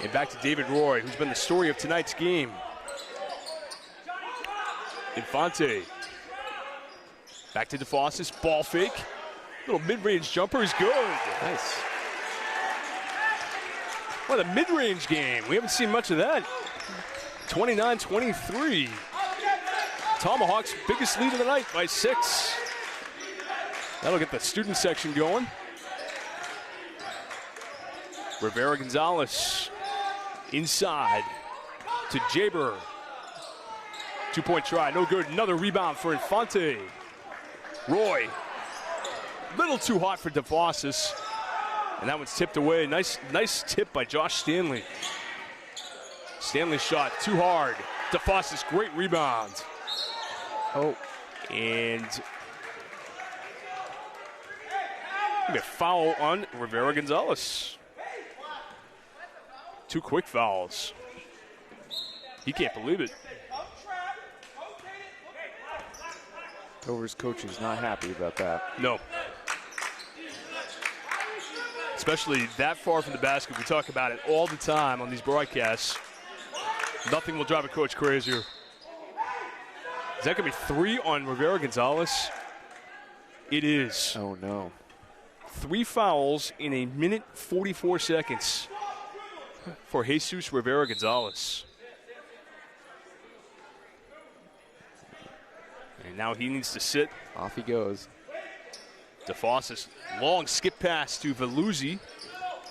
And back to David Roy, who's been the story of tonight's game. Infante. Back to DeFossis, ball fake. Little mid-range jumper is good. Nice. Well, the mid-range game. We haven't seen much of that. 29-23. Tomahawks' biggest lead of the night by 6. That'll get the student section going. Rivera Gonzalez inside to Jaber. 2-point try, no good. Another rebound for Infante. Roy, little too hot for DeFossis. And that one's tipped away. Nice tip by Josh Stanley. Stanley shot too hard. DeFossis, great rebound. Oh. And a foul on Rivera Gonzalez. 2 quick fouls. He can't believe it. Dover's coach is not happy about that. No. Especially that far from the basket. We talk about it all the time on these broadcasts. Nothing will drive a coach crazier. Is that going to be 3 on Rivera Gonzalez? It is. Oh, no. 3 fouls in a minute 44 seconds for Jesus Rivera Gonzalez. And now he needs to sit. Off he goes. DeFossis, long skip pass to Veluzzi.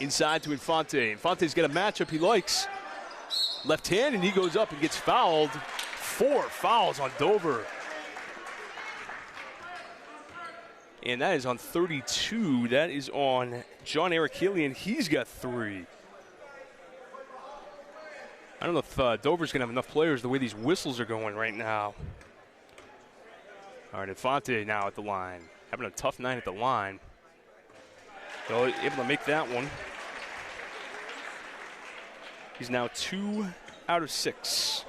Inside to Infante. Infante's got a matchup he likes. Left hand, and he goes up and gets fouled. 4 fouls on Dover. And that is on 32. That is on John Eric Killian. He's got 3. I don't know if Dover's going to have enough players the way these whistles are going right now. All right, Infante now at the line. Having a tough night at the line. So able to make that one. He's now 2 out of 6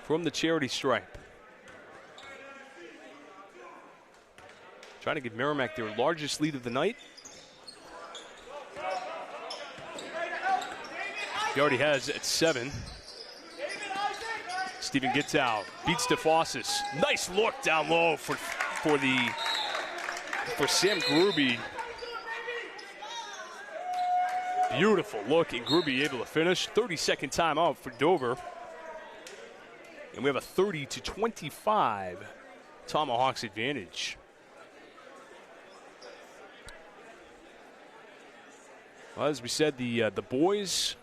from the charity stripe. Trying to give Merrimack their largest lead of the night. He already has at 7. Stephen Gittow beats DeFossis. Nice look down low for Sam Gruby. Beautiful look, and Gruby able to finish. 30-second timeout for Dover. And we have a 30-25 Tomahawks advantage. Well, as we said, the boys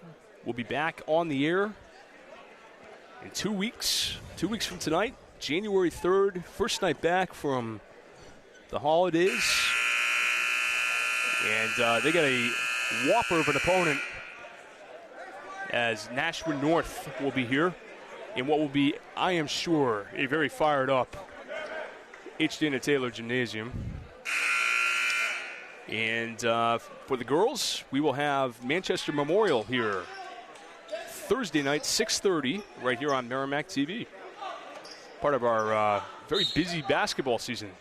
will be back on the air in 2 weeks. 2 weeks from tonight, January 3rd, first night back from the holidays. And they got a whopper of an opponent as Nashua North will be here in what will be, I am sure, a very fired up H. Dana Taylor Gymnasium. And for the girls, we will have Manchester Memorial here Thursday night, 6:30, right here on Merrimack TV. Part of our very busy basketball season.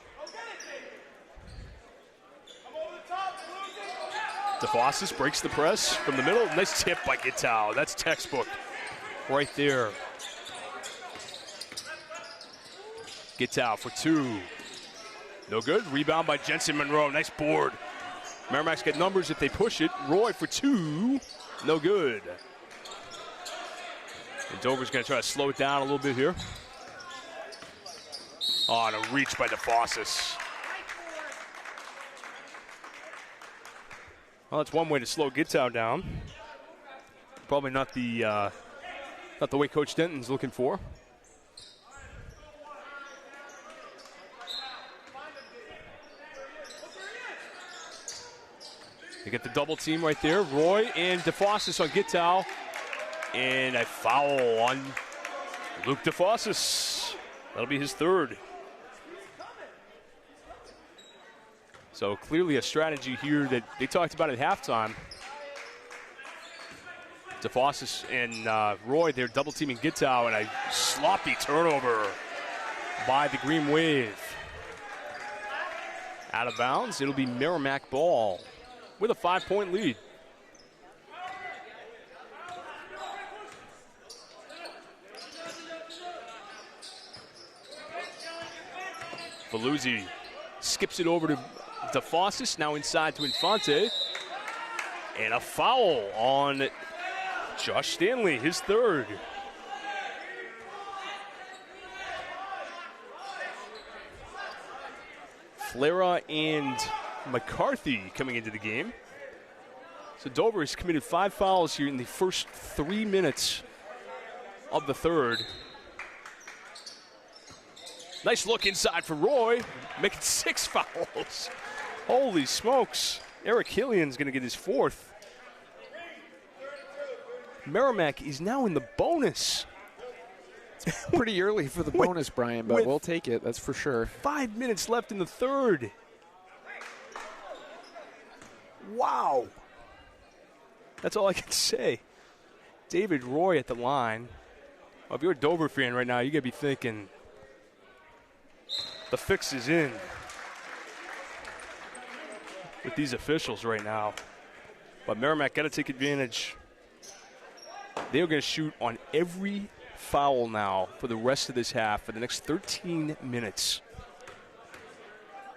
DeFossis breaks the press from the middle. Nice tip by Gittow. That's textbook right there. Gittow for 2. No good. Rebound by Jensen Monroe. Nice board. Merrimack's got numbers if they push it. Roy for 2. No good. And Dover's going to try to slow it down a little bit here. Oh, and a reach by DeFossis. Well, that's one way to slow Gittow down. Probably not the way Coach Denton's looking for. They get the double team right there. Roy and DeFossis on Gittow. And a foul on Luke DeFossis. That'll be his 3rd. So clearly a strategy here that they talked about at halftime. DeFossis and Roy, they're double teaming Gittow, and a sloppy turnover by the Green Wave. Out of bounds, it'll be Merrimack ball with a 5-point lead. Veluzzi skips it over to DeFossis, now inside to Infante. And a foul on Josh Stanley, his 3rd. Flera and McCarthy coming into the game. So Dover has committed 5 fouls here in the first 3 minutes of the 3rd. Nice look inside for Roy, making 6 fouls. Holy smokes. Eric Hillian's going to get his 4th. Merrimack is now in the bonus. Pretty early for the bonus, Brian, but we'll take it. That's for sure. 5 minutes left in the 3rd. Wow. That's all I can say. David Roy at the line. Well, if you're a Dover fan right now, you got to be thinking the fix is in with these officials right now. But Merrimack got to take advantage. They are going to shoot on every foul now for the rest of this half for the next 13 minutes.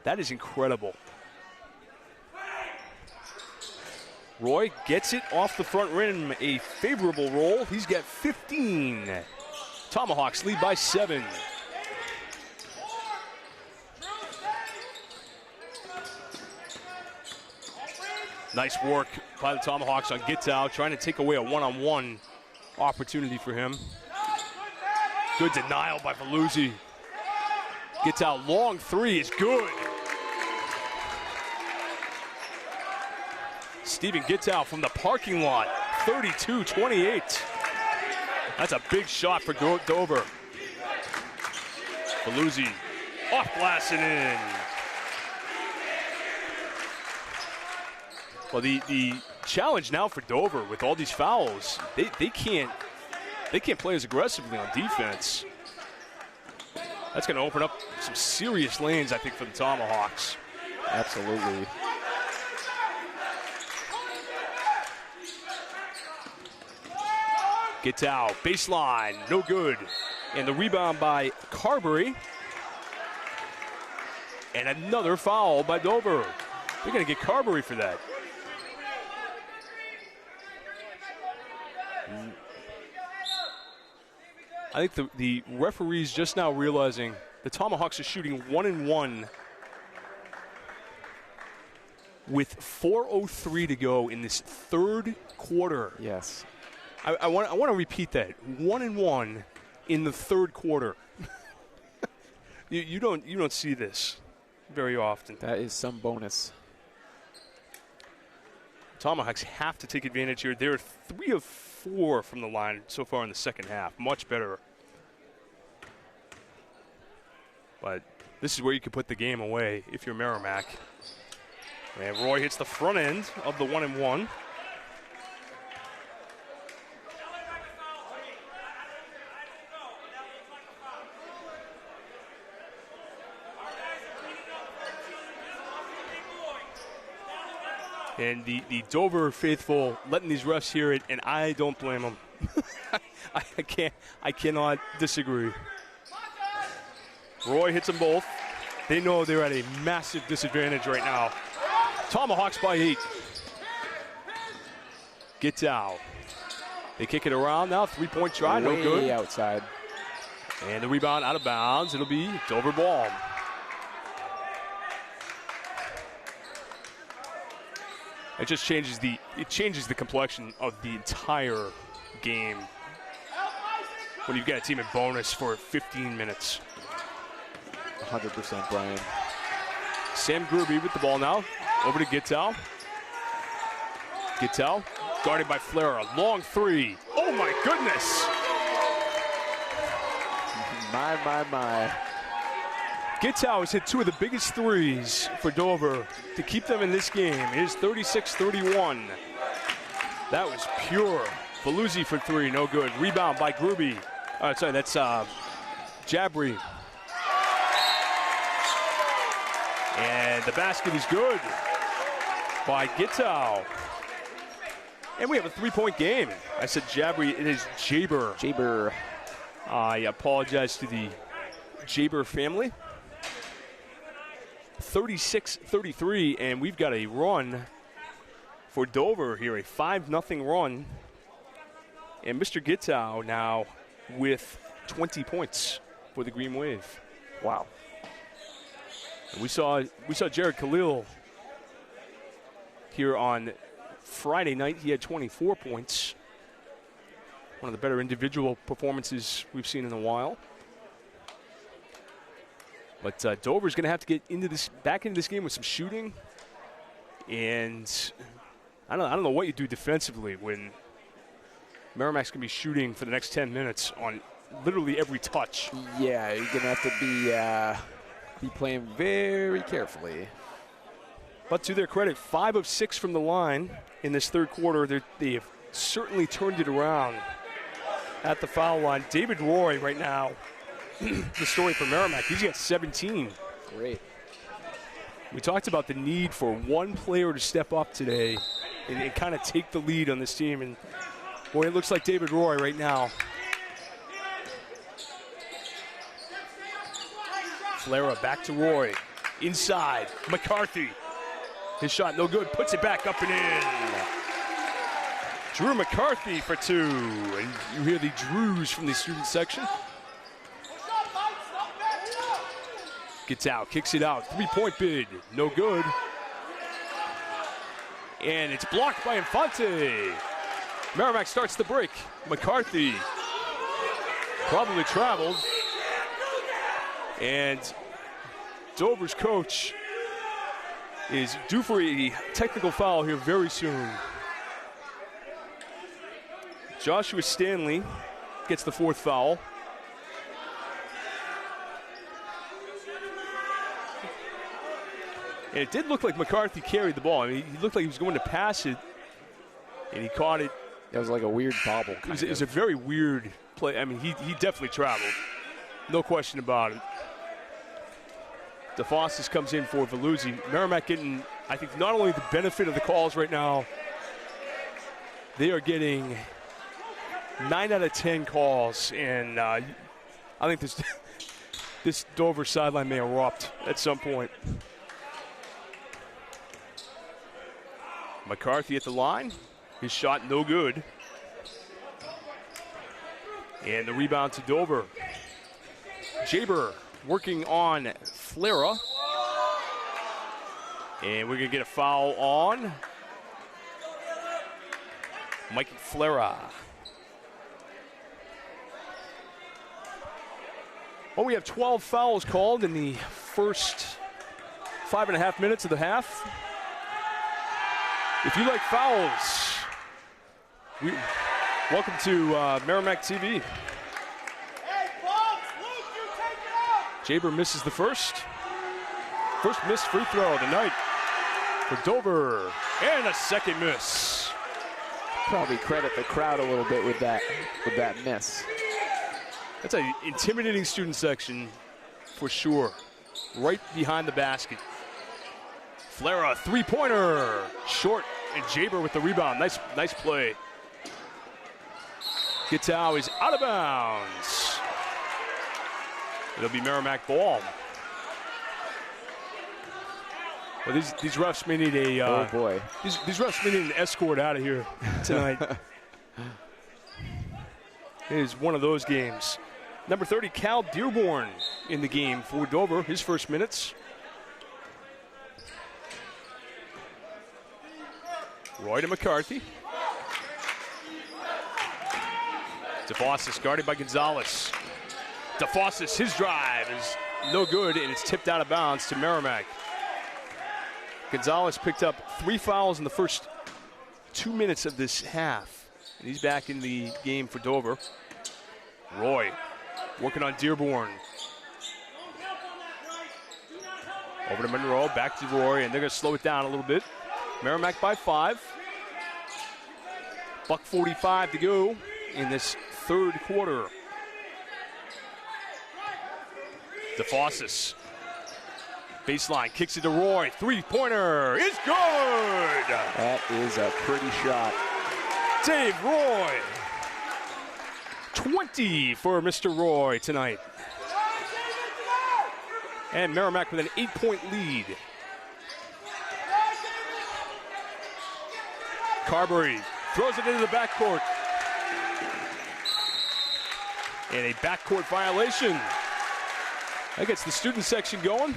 That is incredible. Roy gets it off the front rim, a favorable roll. He's got 15. Tomahawks lead by 7. Nice work by the Tomahawks on Gittow, trying to take away a one-on-one opportunity for him. Good denial by Veluzzi. Gittow, long 3 is good. Stephen Gittow from the parking lot, 32-28. That's a big shot for Dover. Veluzzi off glass and in. Well, the challenge now for Dover with all these fouls, they can't play as aggressively on defense. That's going to open up some serious lanes, I think, for the Tomahawks. Absolutely. Gittow, baseline, no good. And the rebound by Carberry. And another foul by Dover. They're going to get Carberry for that. I think the referee's just now realizing the Tomahawks are shooting 1-1 with 4:03 to go in this 3rd quarter. Yes. I want to repeat that. 1-1 in the 3rd quarter. you don't see this very often. That is some bonus. Tomahawks have to take advantage here. They're 3 of 4 from the line so far in the second half. Much better. But this is where you can put the game away if you're Merrimack. And Roy hits the front end of the 1-1. And the Dover faithful letting these refs hear it, and I don't blame them. I cannot disagree. Roy hits them both. They know they're at a massive disadvantage right now. Tomahawks by 8. Gittow. They kick it around now. 3-point try, no good. Way outside. And the rebound out of bounds. It'll be Dover ball. It just changes the complexion of the entire game when you've got a team in bonus for 15 minutes. 100%, Brian. Sam Gruby with the ball now. Over to Gittow. Gittow guarded by Flara. Long 3. Oh my goodness! My. Gittow has hit 2 of the biggest threes for Dover to keep them in this game. It is 36-31. That was pure. Veluzzi for 3, no good. Rebound by Gruby. Sorry, that's Jabri. And the basket is good by Gittow. And we have a 3-point game. I said Jabri, it is Jaber. Jaber. I apologize to the Jaber family. 36-33, and we've got a run for Dover here, a 5-0 run. And Mr. Gittow now with 20 points for the Green Wave. Wow. And we saw Jared Khalil here on Friday night. He had 24 points. One of the better individual performances we've seen in a while. But Dover's going to have to get back into this game with some shooting And I don't know what you do defensively when Merrimack's going to be shooting for the next 10 minutes on literally every touch. Yeah, you're going to have to be playing very carefully. But to their credit, 5 of 6 from the line in this third quarter. They have certainly turned it around at the foul line. David Roy right now, the story for Merrimack, he's got 17. Great. We talked about the need for one player to step up today and kind of take the lead on this team. And, boy, it looks like David Roy right now. Flera back to Roy. Inside, McCarthy. His shot no good, puts it back up and in. Drew McCarthy for 2. And you hear the Drews from the student section. Gets out, kicks it out, 3-point bid, no good. And it's blocked by Infante. Merrimack starts the break. McCarthy probably traveled. And Dover's coach is due for a technical foul here very soon. Joshua Stanley gets the 4th foul. And it did look like McCarthy carried the ball. I mean, he looked like he was going to pass it, and he caught it. It was like a weird bobble. It was a very weird play. I mean, he definitely traveled. No question about it. DeFossis comes in for Veluzzi. Merrimack getting, I think, not only the benefit of the calls right now, they are getting 9 out of 10 calls, and I think this Dover sideline may erupt at some point. McCarthy at the line. His shot no good. And the rebound to Dover. Jaber working on Flera. And we're going to get a foul on Mikey Flera. Well, we have 12 fouls called in the first 5.5 minutes of the half. If you like fouls, welcome to Merrimack TV. Jaber misses the first missed free throw of the night for Dover, and a second miss. Probably credit the crowd a little bit with that miss. That's an intimidating student section for sure. Right behind the basket. Flera, 3-pointer, short, and Jaber with the rebound. Nice play. Gitau is out of bounds. It'll be Merrimack ball. Well, these refs may need a. Oh boy. These refs may need an escort out of here tonight. It is one of those games. Number 30, Cal Dearborn in the game for Dover. His first minutes. Roy to McCarthy. DeFossis guarded by Gonzalez. DeFossis, his drive is no good, and it's tipped out of bounds to Merrimack. Gonzalez picked up 3 fouls in the first 2 minutes of this half, and he's back in the game for Dover. Roy working on Dearborn. Over to Monroe, back to Roy, and they're going to slow it down a little bit. Merrimack by 5. $1:45 to go in this third quarter. DeFossis. Baseline, kicks it to Roy. 3-pointer is good! That is a pretty shot. Dave Roy. 20 for Mr. Roy tonight. And Merrimack with an 8-point lead. Carberry throws it into the backcourt. And a backcourt violation. That gets the student section going.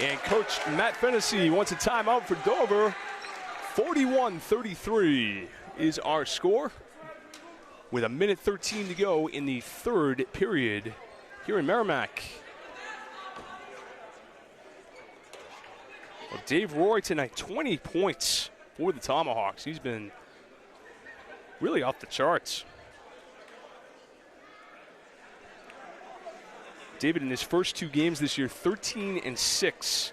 And Coach Matt Fennessy wants a timeout for Dover. 41-33 is our score, with 1:13 to go in the third period here in Merrimack. Well, Dave Roy tonight, 20 points for the Tomahawks. He's been really off the charts. David in his first 2 games this year, 13 and 6.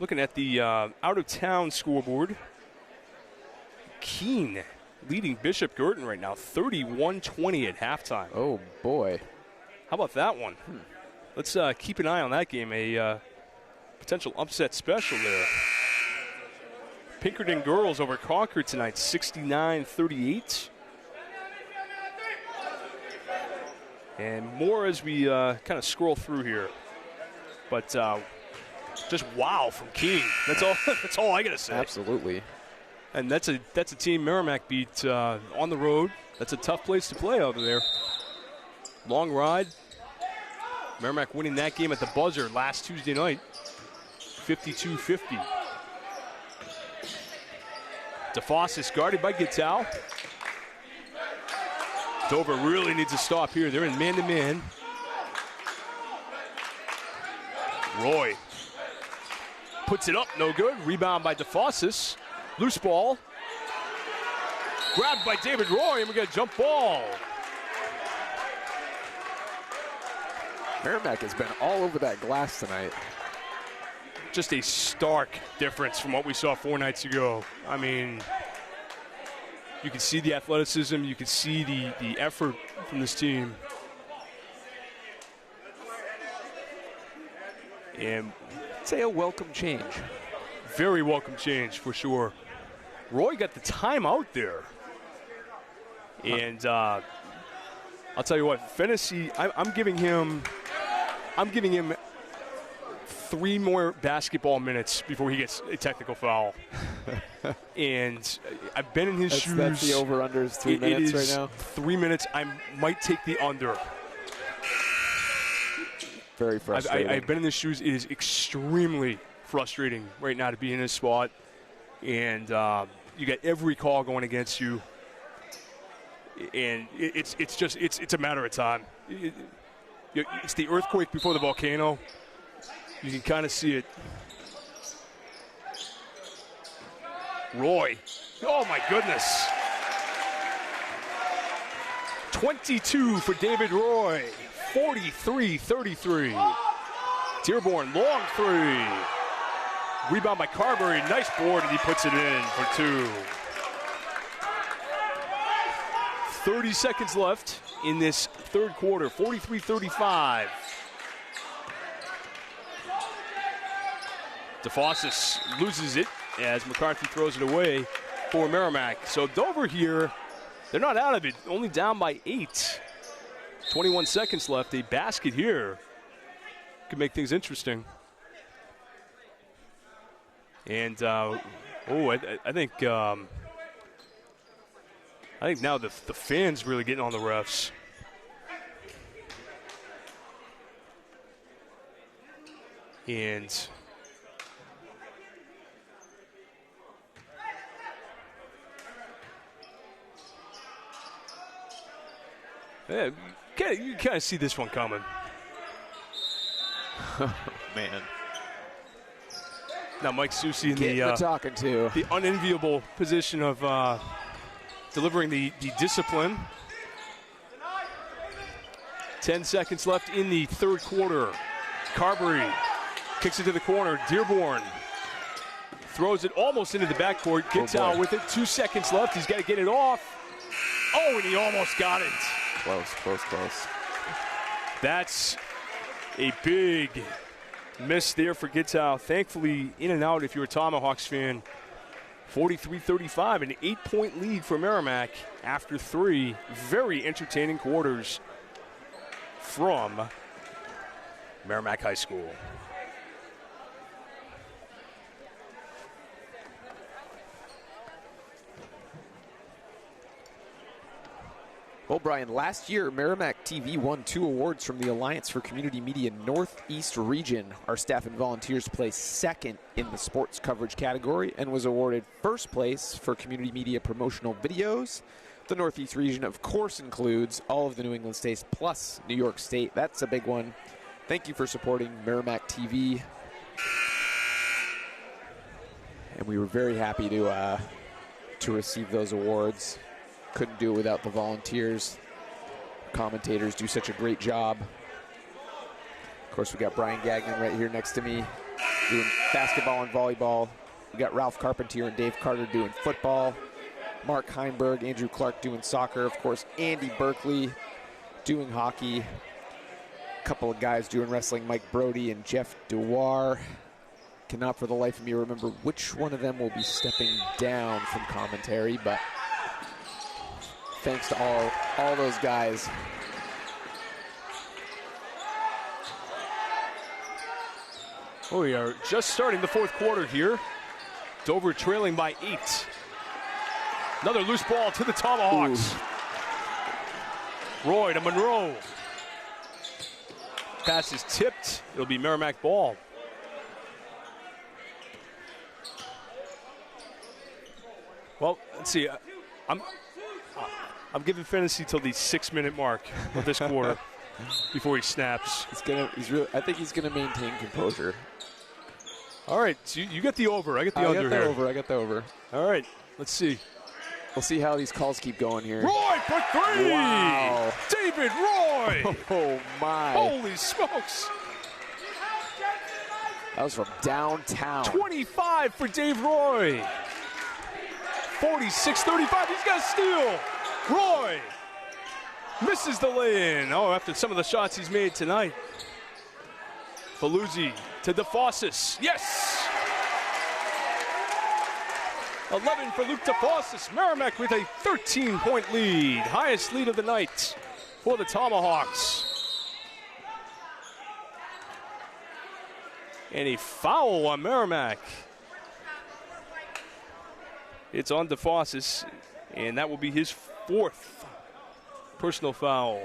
Looking at the out-of-town scoreboard, Keene leading Bishop Girton right now, 31-20 at halftime. Oh, boy. How about that one? Let's keep an eye on that game, a potential upset special there. Pinkerton girls over Concord tonight, 69-38. And more as we kind of scroll through here. But just wow from Keene. That's all. That's all I gotta say. Absolutely. And that's a team Merrimack beat on the road. That's a tough place to play over there. Long ride. Merrimack winning that game at the buzzer last Tuesday night, 52-50. DeFossis guarded by Gittow. Dover really needs a stop here. They're in man-to-man. Roy puts it up, no good. Rebound by DeFossis. Loose ball. Grabbed by David Roy, and we got a jump ball. Merrimack has been all over that glass tonight. Just a stark difference from what we saw 4 nights ago. I mean, you can see the athleticism, you can see the effort from this team. And I'd say a welcome change. Very welcome change for sure. Roy got the timeout there. And I'll tell you what, Fennessy, I'm giving him 3 more basketball minutes before he gets a technical foul. And I've been in his shoes. That's the over-under is 3 minutes right now? 3 minutes. I might take the under. Very frustrating. I've been in his shoes. It is extremely frustrating right now to be in his spot. And you got every call going against you. And it's a matter of time. It's the earthquake before the volcano. You can kind of see it. Roy. Oh, my goodness. 22 for David Roy. 43-33. Dearborn, long 3. Rebound by Carberry. Nice board, and he puts it in for 2. 30 seconds left in this third quarter. 43-35. DeFossis loses it as McCarthy throws it away for Merrimack. So Dover here, they're not out of it, only down by 8. 21 seconds left. A basket here could make things interesting. And I think now the fans really getting on the refs. And yeah, you kind of see this one coming. Oh, man. Now Mike Susi in the unenviable position of delivering the discipline. 10 seconds left in the third quarter. Carberry kicks it to the corner. Dearborn throws it almost into the backcourt. Gittow with it. 2 seconds left. He's got to get it off. Oh, and he almost got it. Close. That's a big miss there for Gittow. Thankfully, in and out if you're a Tomahawks fan. 43-35, an 8-point lead for Merrimack after 3 very entertaining quarters from Merrimack High School. Well, Brian, last year, Merrimack TV won 2 awards from the Alliance for Community Media Northeast Region. Our staff and volunteers placed second in the sports coverage category and was awarded first place for community media promotional videos, The Northeast region, of course, includes all of the New England states plus New York State. That's a big one. Thank you for supporting Merrimack TV. And we were very happy to receive those awards. Couldn't do it without the volunteers. Commentators do such a great job. Of course, we got Brian Gagnon right here next to me doing basketball and volleyball. We got Ralph Carpentier and Dave Carter doing football. Mark Heinberg, Andrew Clark doing soccer. Of course, Andy Berkeley doing hockey. A couple of guys doing wrestling, Mike Brody and Jeff Dewar. Cannot for the life of me remember which one of them will be stepping down from commentary, but thanks to all those guys. Oh, we are just starting the fourth quarter here. Dover trailing by 8. Another loose ball to the Tomahawks. Ooh. Roy to Monroe. Pass is tipped. It'll be Merrimack ball. Well, let's see. I'm giving fantasy till the 6-minute mark of this quarter before he snaps. I think he's gonna maintain composure. All right, so you get the over. I get the under here. I got the over. All right, let's see. We'll see how these calls keep going here. Roy for 3! Wow. David Roy! Oh, my. Holy smokes. That was from downtown. 25 for Dave Roy. 46-35, he's got a steal. Roy misses the lay-in. Oh, after some of the shots he's made tonight. Faluzzi to DeFossis. Yes! 11 for Luke DeFossis. Merrimack with a 13-point lead. Highest lead of the night for the Tomahawks. And a foul on Merrimack. It's on DeFossis, and that will be his 4th personal foul.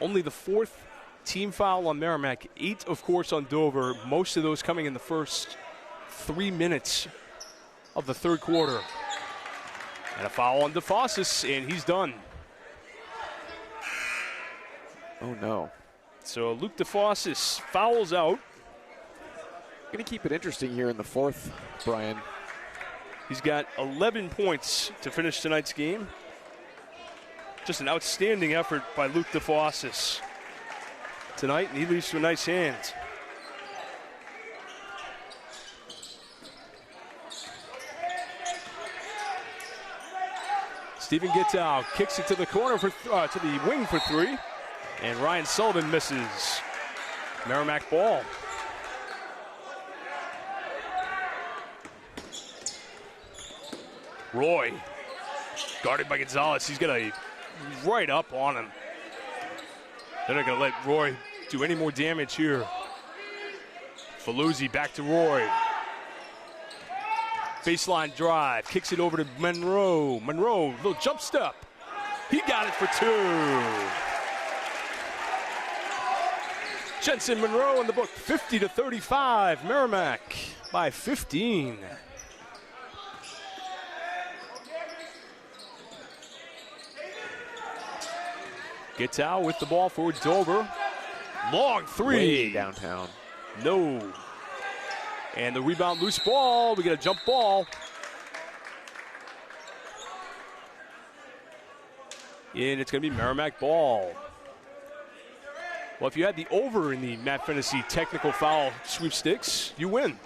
Only the 4th team foul on Merrimack. 8, of course, on Dover. Most of those coming in the first 3 minutes of the third quarter. And a foul on DeFossis, and he's done. Oh, no. So Luke DeFossis fouls out. Going to keep it interesting here in the 4th, Brian. He's got 11 points to finish tonight's game. Just an outstanding effort by Luke DeFossis tonight, and he leaves to a nice hand. Stephen Gittow kicks it to the corner to the wing for 3, and Ryan Sullivan misses. Merrimack ball. Roy, guarded by Gonzalez. He's got right up on him. They're not going to let Roy do any more damage here. Faluzzi back to Roy. Baseline drive, kicks it over to Monroe. Monroe, little jump step. He got it for 2. Jensen Monroe in the book, 50-35. Merrimack by 15. Gittow with the ball for Dover. Long 3. Way downtown. No. And the rebound, loose ball. We get a jump ball. And it's going to be Merrimack ball. Well, if you had the over in the Matt Fennessy technical foul sweepstakes, you win.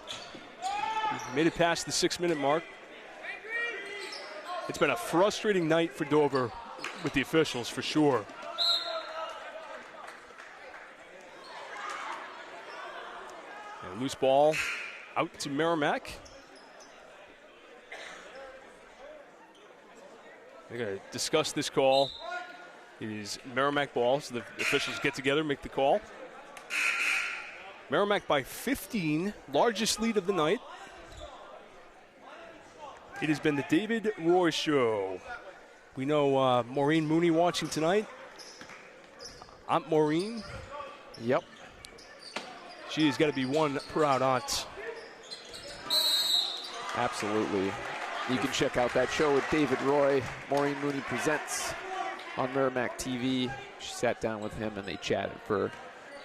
You made it past the 6-minute mark. It's been a frustrating night for Dover with the officials, for sure. And loose ball out to Merrimack. They're going to discuss this call. It is Merrimack ball, so the officials get together, make the call. Merrimack by 15, largest lead of the night. It has been the David Roy Show. We know Maureen Mooney watching tonight. Aunt Maureen. Yep. She has got to be one proud aunt. Absolutely. You can check out that show with David Roy. Maureen Mooney Presents on Merrimack TV. She sat down with him and they chatted for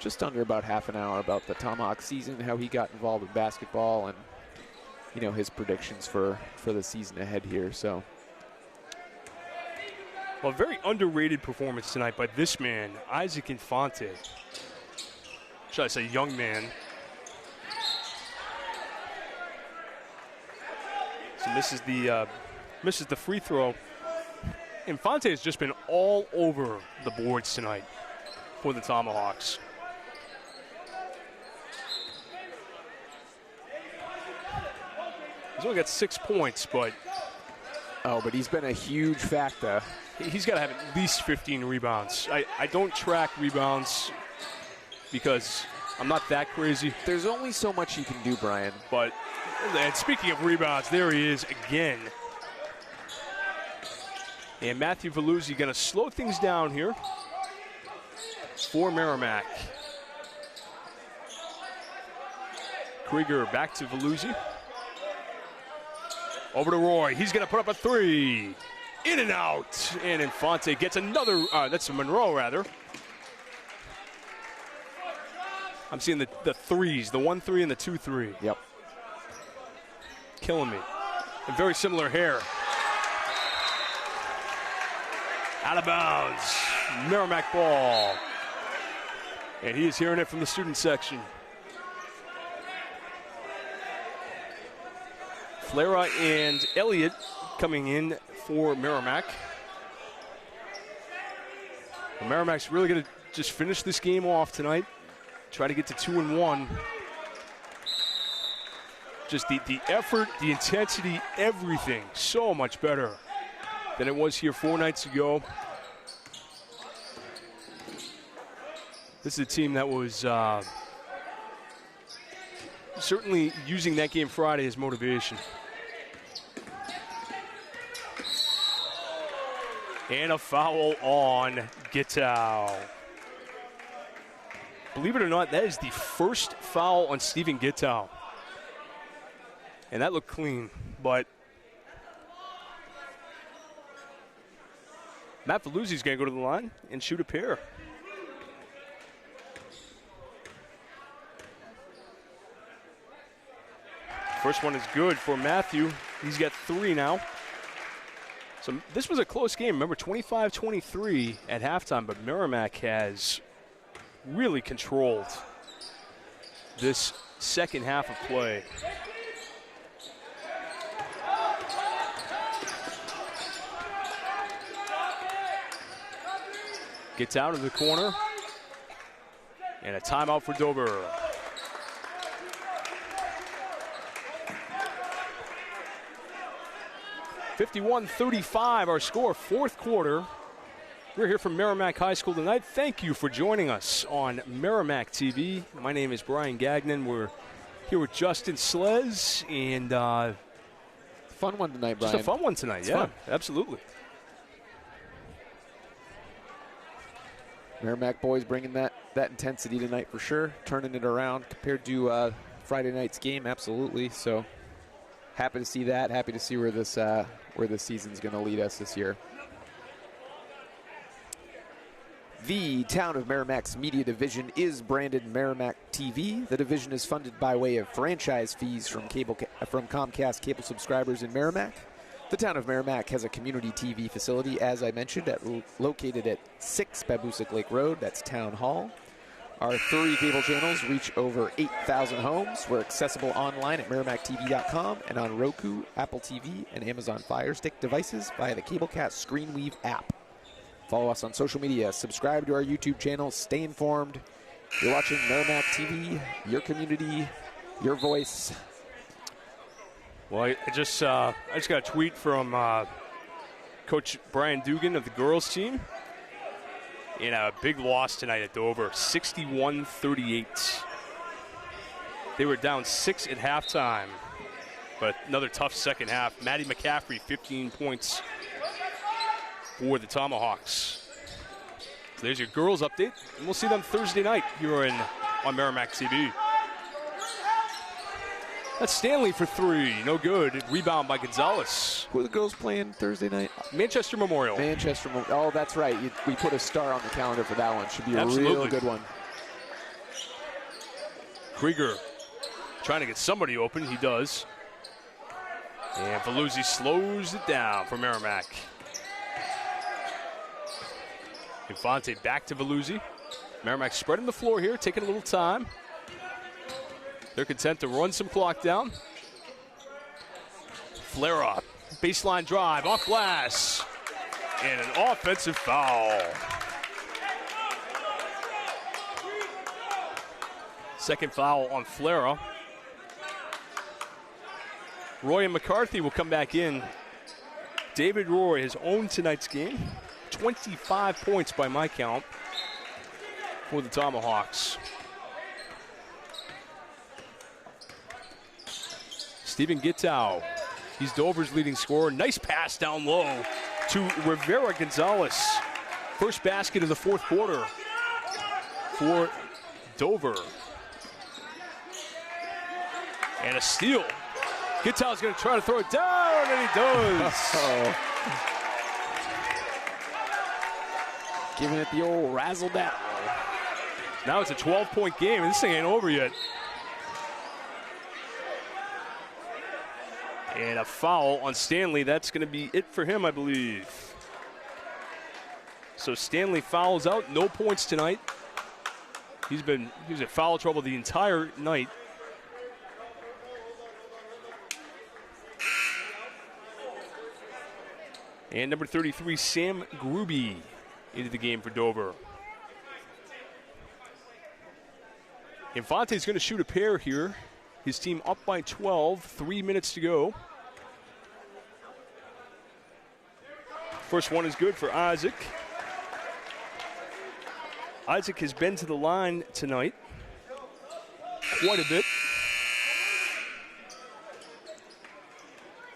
just under about half an hour about the Tomahawk season, how he got involved in basketball, and his predictions for the season ahead here. So, well, a very underrated performance tonight by this man, Isaac Infante. Should I say young man? So misses the free throw. Infante has just been all over the boards tonight for the Tomahawks. He's only got 6 points, but he's been a huge factor. He's got to have at least 15 rebounds. I don't track rebounds because I'm not that crazy. There's only so much you can do, Brian. And speaking of rebounds, there he is again. And Matthew Veluzzi going to slow things down here for Merrimack. Krieger back to Veluzzi. Over to Roy. He's going to put up a three. In and out. And Infante gets another. That's a Monroe, rather. I'm seeing the threes, the 1-3 and the 2-3. Yep. Killing me. And very similar hair. Out of bounds. Merrimack ball. And he is hearing it from the student section. Flara and Elliott coming in for Merrimack. Well, Merrimack's really going to just finish this game off tonight. Try to get to 2-1. Just the effort, the intensity, everything so much better than it was here 4 nights ago. This is a team that was certainly using that game Friday as motivation. And a foul on Gittow. Believe it or not, that is the first foul on Stephen Gittow. And that looked clean, but Matt Veluzzi's going to go to the line and shoot a pair. First one is good for Matthew. He's got 3 now. So this was a close game. Remember, 25-23 at halftime, but Merrimack has really controlled this second half of play. Gets out of the corner. And a timeout for Dober. (51-35) our score, fourth quarter. We're here from Merrimack High School tonight. Thank you for joining us on Merrimack TV. My name is Brian Gagnon. We're here with Justin Slez, and fun one tonight, Brian. Just a fun one tonight, it's yeah, fun. Absolutely. Merrimack boys bringing that intensity tonight for sure, turning it around compared to Friday night's game, absolutely. So happy to see that. Happy to see where this season's going to lead us this year. The Town of Merrimack's media division is branded Merrimack TV. The division is funded by way of franchise fees from Comcast cable subscribers in Merrimack. The Town of Merrimack has a community TV facility, as I mentioned, located at 6 Babusick Lake Road. That's Town Hall. Our 3 cable channels reach over 8,000 homes. We're accessible online at merrimacktv.com and on Roku, Apple TV, and Amazon Fire Stick devices via the Cablecast ScreenWeave app. Follow us on social media. Subscribe to our YouTube channel. Stay informed. You're watching Merrimack TV, your community, your voice. Well, I just got a tweet from Coach Brian Dugan of the girls team. In a big loss tonight at Dover, 61-38. They were down 6 at halftime, but another tough second half. Maddie McCaffrey, 15 points for the Tomahawks. So there's your girls update, and we'll see them Thursday night here on Merrimack TV. That's Stanley for 3, no good. Rebound by Gonzalez. Who are the girls playing Thursday night? Manchester Memorial. Oh, that's right. We put a star on the calendar for that one. Should be a real good one. Krieger trying to get somebody open. He does. And Veluzzi slows it down for Merrimack. Infante back to Veluzzi. Merrimack spreading the floor here, taking a little time. They're content to run some clock down. Flare up. Baseline drive off glass. And an offensive foul. Second foul on Flera. Roy and McCarthy will come back in. David Roy has owned tonight's game. 25 points by my count for the Tomahawks. Stephen Gittow. He's Dover's leading scorer. Nice pass down low to Rivera Gonzalez. First basket of the fourth quarter for Dover. And a steal. Gittow's going to try to throw it down, and he does. Giving it the old razzle-dazzle. Now it's a 12-point game, and this thing ain't over yet. And a foul on Stanley. That's going to be it for him, I believe. So Stanley fouls out. No points tonight. He was in foul trouble the entire night. And number 33, Sam Gruby, into the game for Dover. Infante's going to shoot a pair here. His team up by 12, 3 minutes to go. First one is good for Isaac. Isaac has been to the line tonight quite a bit.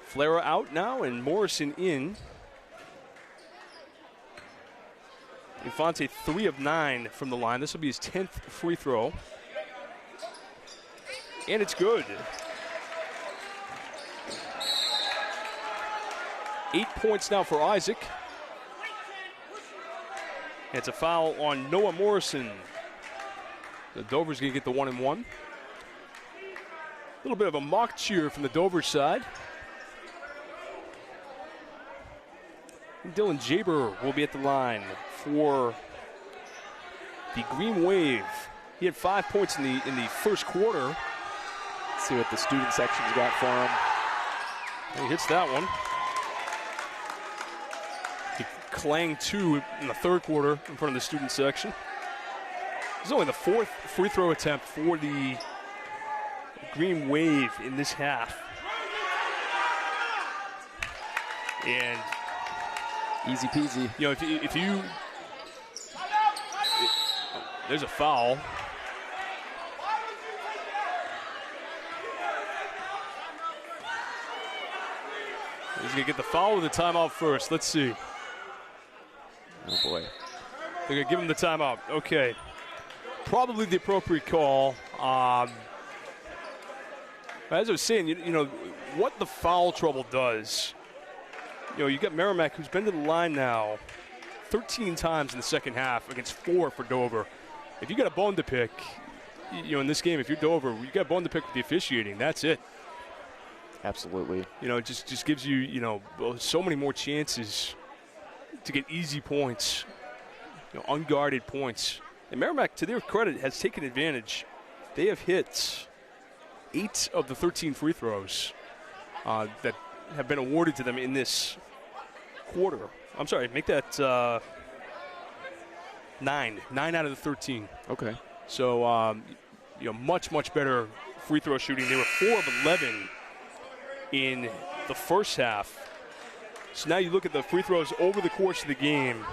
Flera out now and Morrison in. Infante 3 of 9 from the line. This will be his 10th free throw. And it's good. 8 points now for Isaac. And it's a foul on Noah Morrison. The Dover's going to get the 1 and 1. A little bit of a mock cheer from the Dover side. And Dylan Jaber will be at the line for the Green Wave. He had 5 points in the first quarter. Let's see what the student section's got for him. And he hits that one. He clanged 2 in the third quarter in front of the student section. This is only the 4th free throw attempt for the Green Wave in this half. And easy peasy. You know, if you there's a foul. He's going to get the foul or the timeout first. Let's see. Oh, boy. They're going to give him the timeout. Okay. Probably the appropriate call. As I was saying, you know, what the foul trouble does, you know, you got Merrimack, who's been to the line now 13 times in the second half against 4 for Dover. If you got a bone to pick, you know, in this game, if you're Dover, you got a bone to pick with the officiating. That's it. Absolutely. You know, it just gives you, you know, so many more chances to get easy points, you know, unguarded points. And Merrimack, to their credit, has taken advantage. They have hit 8 of the 13 free throws that have been awarded to them in this quarter. I'm sorry, make that 9. 9 out of the 13. Okay. So, you know, much, much better free throw shooting. They were 4 of 11 in the first half. So now you look at the free throws over the course of the game.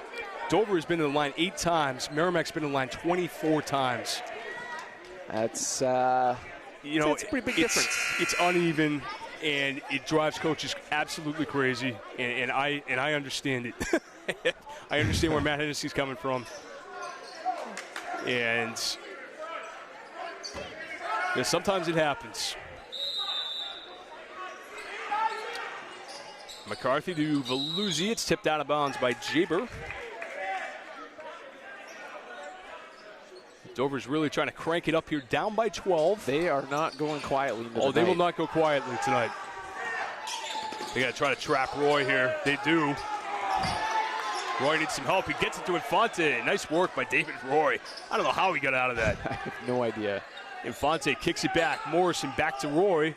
Dover has been to the line 8 times. Merrimack's been to the line 24 times. That's, you know, it's a pretty big difference. It's uneven, and it drives coaches absolutely crazy. And I understand it. I understand where Matt Hennessy's coming from. And you know, sometimes it happens. McCarthy to Veluzzi. It's tipped out of bounds by Jaber. Dover's really trying to crank it up here, down by 12. They are not going quietly. They will not go quietly tonight. They got to try to trap Roy here. They do. Roy needs some help. He gets it to Infante. Nice work by David Roy. I don't know how he got out of that. I have no idea. Infante kicks it back. Morrison back to Roy,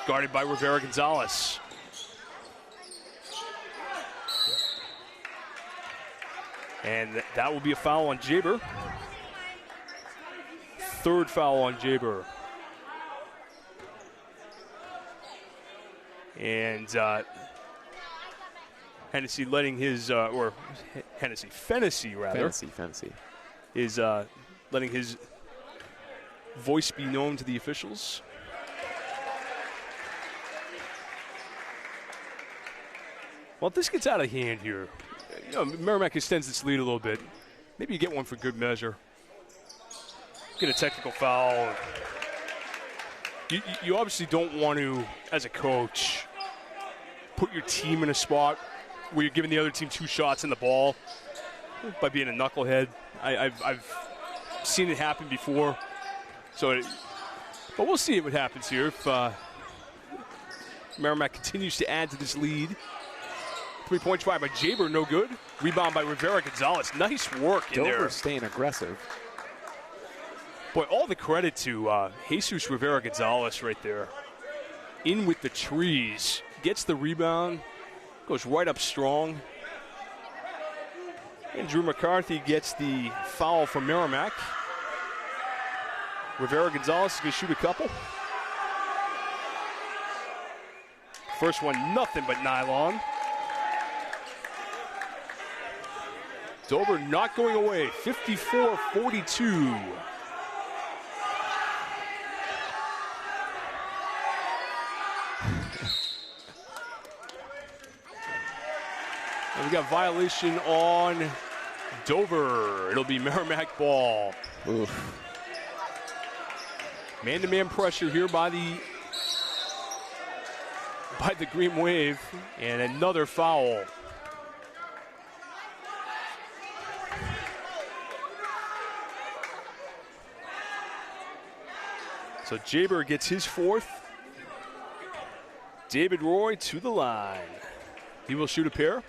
guarded by Rivera Gonzalez. And that will be a foul on Jaber. Third foul on Jaber. And Fennessy letting his, Fennessy rather. Fennessy. Is letting his voice be known to the officials. Well, if this gets out of hand here, Merrimack extends its lead a little bit. Maybe you get one for good measure. Get a technical foul. You obviously don't want to, as a coach, put your team in a spot where you're giving the other team 2 shots in the ball by being a knucklehead. I've seen it happen before. But we'll see what happens here if Merrimack continues to add to this lead. 3-point try by Jaber, no good. Rebound by Rivera Gonzalez. Nice work in there. Dover staying aggressive. Boy, all the credit to Jesus Rivera Gonzalez right there. In with the trees. Gets the rebound. Goes right up strong. And Drew McCarthy gets the foul from Merrimack. Rivera Gonzalez is going to shoot a couple. First one, nothing but nylon. Dover not going away, 54-42. And we got violation on Dover. It'll be Merrimack ball. Oof. Man-to-man pressure here by the Green Wave, and another foul. So Jaber gets his 4th. David Roy to the line. He will shoot a pair.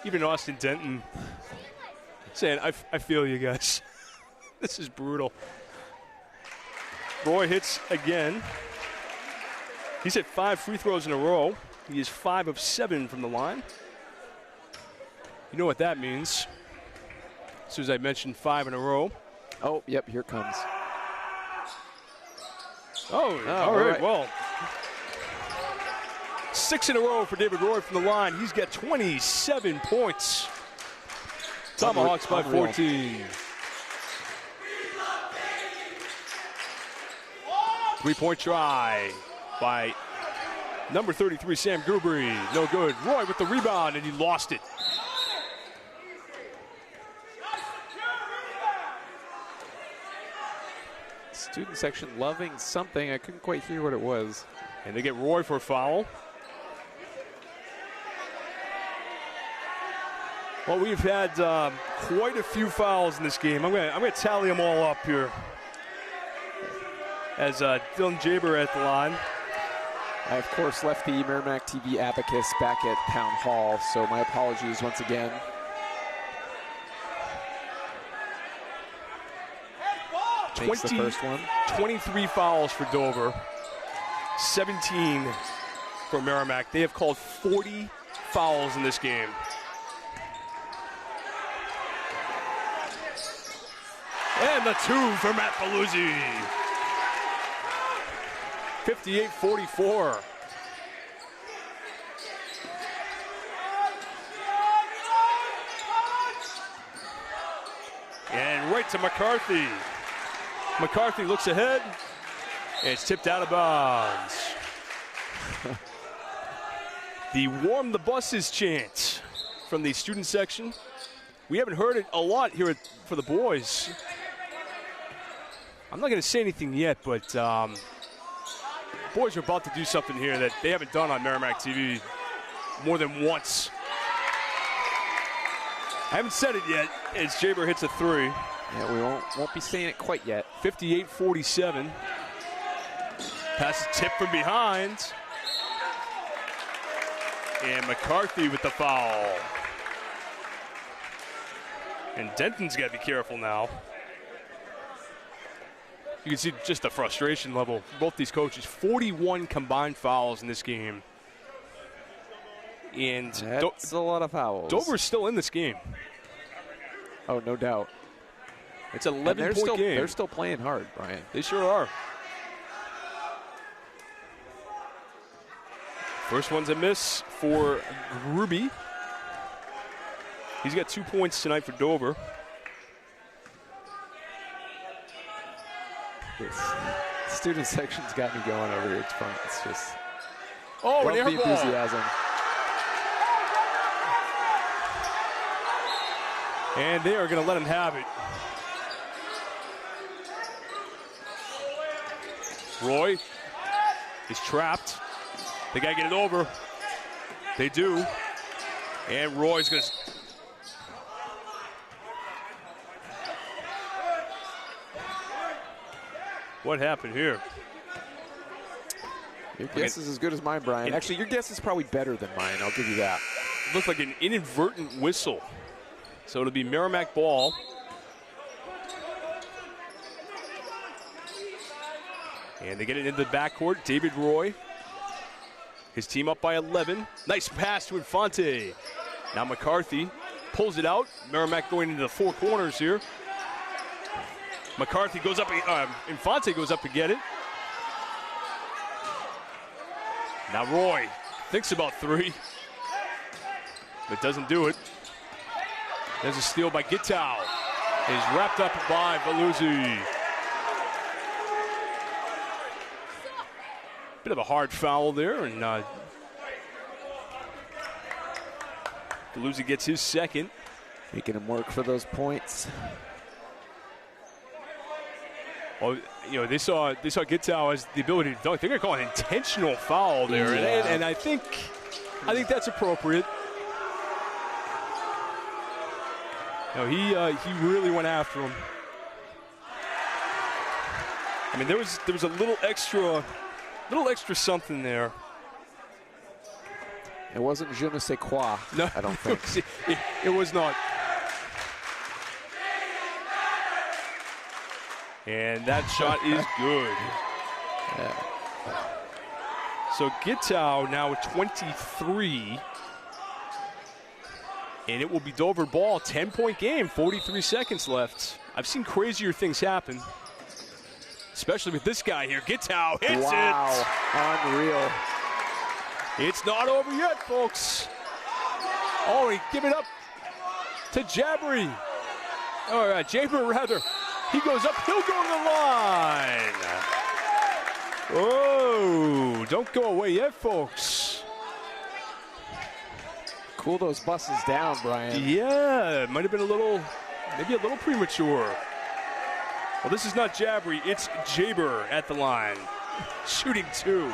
Even Austin Denton saying, I feel you guys. This is brutal. Roy hits again. He's hit 5 free throws in a row. He is 5 of 7 from the line. You know what that means. As soon as I mentioned 5 in a row. Oh, yep, here it comes. Oh, all right. Well, 6 in a row for David Roy from the line. He's got 27 points. Tomahawks by 14. 3-point try by number 33, Sam Gubry. No good. Roy with the rebound, and he lost it. Student section loving something. I couldn't quite hear what it was. And they get Roy for a foul. Well, we've had quite a few fouls in this game. I'm gonna tally them all up here. As Dylan Jaber at the line. I, of course, left the Merrimack TV abacus back at Town Hall, so my apologies once again. Makes the first one. 23 fouls for Dover. 17 for Merrimack. They have called 40 fouls in this game. And the 2 for Matt Paluzzi. 58-44. And right to McCarthy. McCarthy looks ahead, and it's tipped out of bounds. The warm the buses chant from the student section. we haven't heard it a lot here for the boys. I'm not going to say anything yet, but boys are about to do something here that they haven't done on Merrimack TV more than once. I haven't said it yet as Jaber hits a three. Yeah, we won't be saying it quite yet. 58-47. Pass is tipped from behind. And McCarthy with the foul. And Denton's got to be careful now. You can see just the frustration level. Both these coaches, 41 combined fouls in this game. And that's a lot of fouls. Dover's still in this game. Oh, no doubt. It's an 11-point game. They're still playing hard, Brian. They sure are. First one's a miss for Gruby. He's got 2 points tonight for Dover. This student section's got me going over here. It's fun. It's just an air the ball. Enthusiasm. And they are going to let him have it. Roy is trapped. They got to get it over. They do. And Roy's going to... What happened here? Your guess is as good as mine, Brian. Actually, your guess is probably better than mine. I'll give you that. Looked like an inadvertent whistle. So it'll be Merrimack ball. And they get it into the backcourt. David Roy. His team up by 11. Nice pass to Infante. Now McCarthy pulls it out. Merrimack going into the four corners here. McCarthy goes up. Infante goes up to get it. Now Roy thinks about three, but doesn't do it. There's a steal by Gittow. Is wrapped up by Veluzzi. Bit of a hard foul there, and Veluzzi gets his second. Making him work for those points. Oh, you know, they saw Gittow as the ability to dunk. They're going to call an intentional foul there, yeah. and I think that's appropriate. No, he really went after him. I mean, there was a little extra something there. It wasn't je ne sais quoi. No, I don't think it was not. And that shot is good. Yeah. So Gittow now with 23. And it will be Dover ball, 10-point game, 43 seconds left. I've seen crazier things happen, especially with this guy here. Gittow hits it. Wow, unreal. It's not over yet, folks. Oh, he give it up to Jabbery. Or Jaber, rather. He goes up, he'll go to the line. Oh, don't go away yet, folks. Cool those buses down, Brian. Yeah, it might have been maybe a little premature. Well, this is not Jabbery, it's Jaber at the line. Shooting two.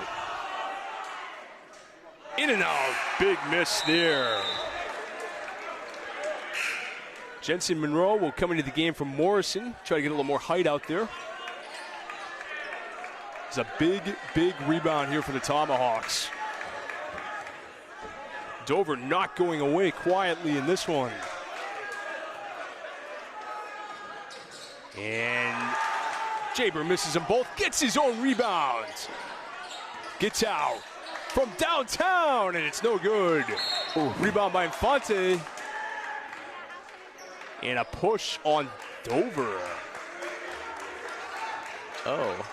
In and out, big miss there. Jensen Monroe will come into the game from Morrison. Try to get a little more height out there. It's a big, big rebound here for the Tomahawks. Dover not going away quietly in this one. And Jaber misses them both, gets his own rebound. Gittow from downtown, and it's no good. Ooh, rebound by Infante. And a push on Dover. Oh.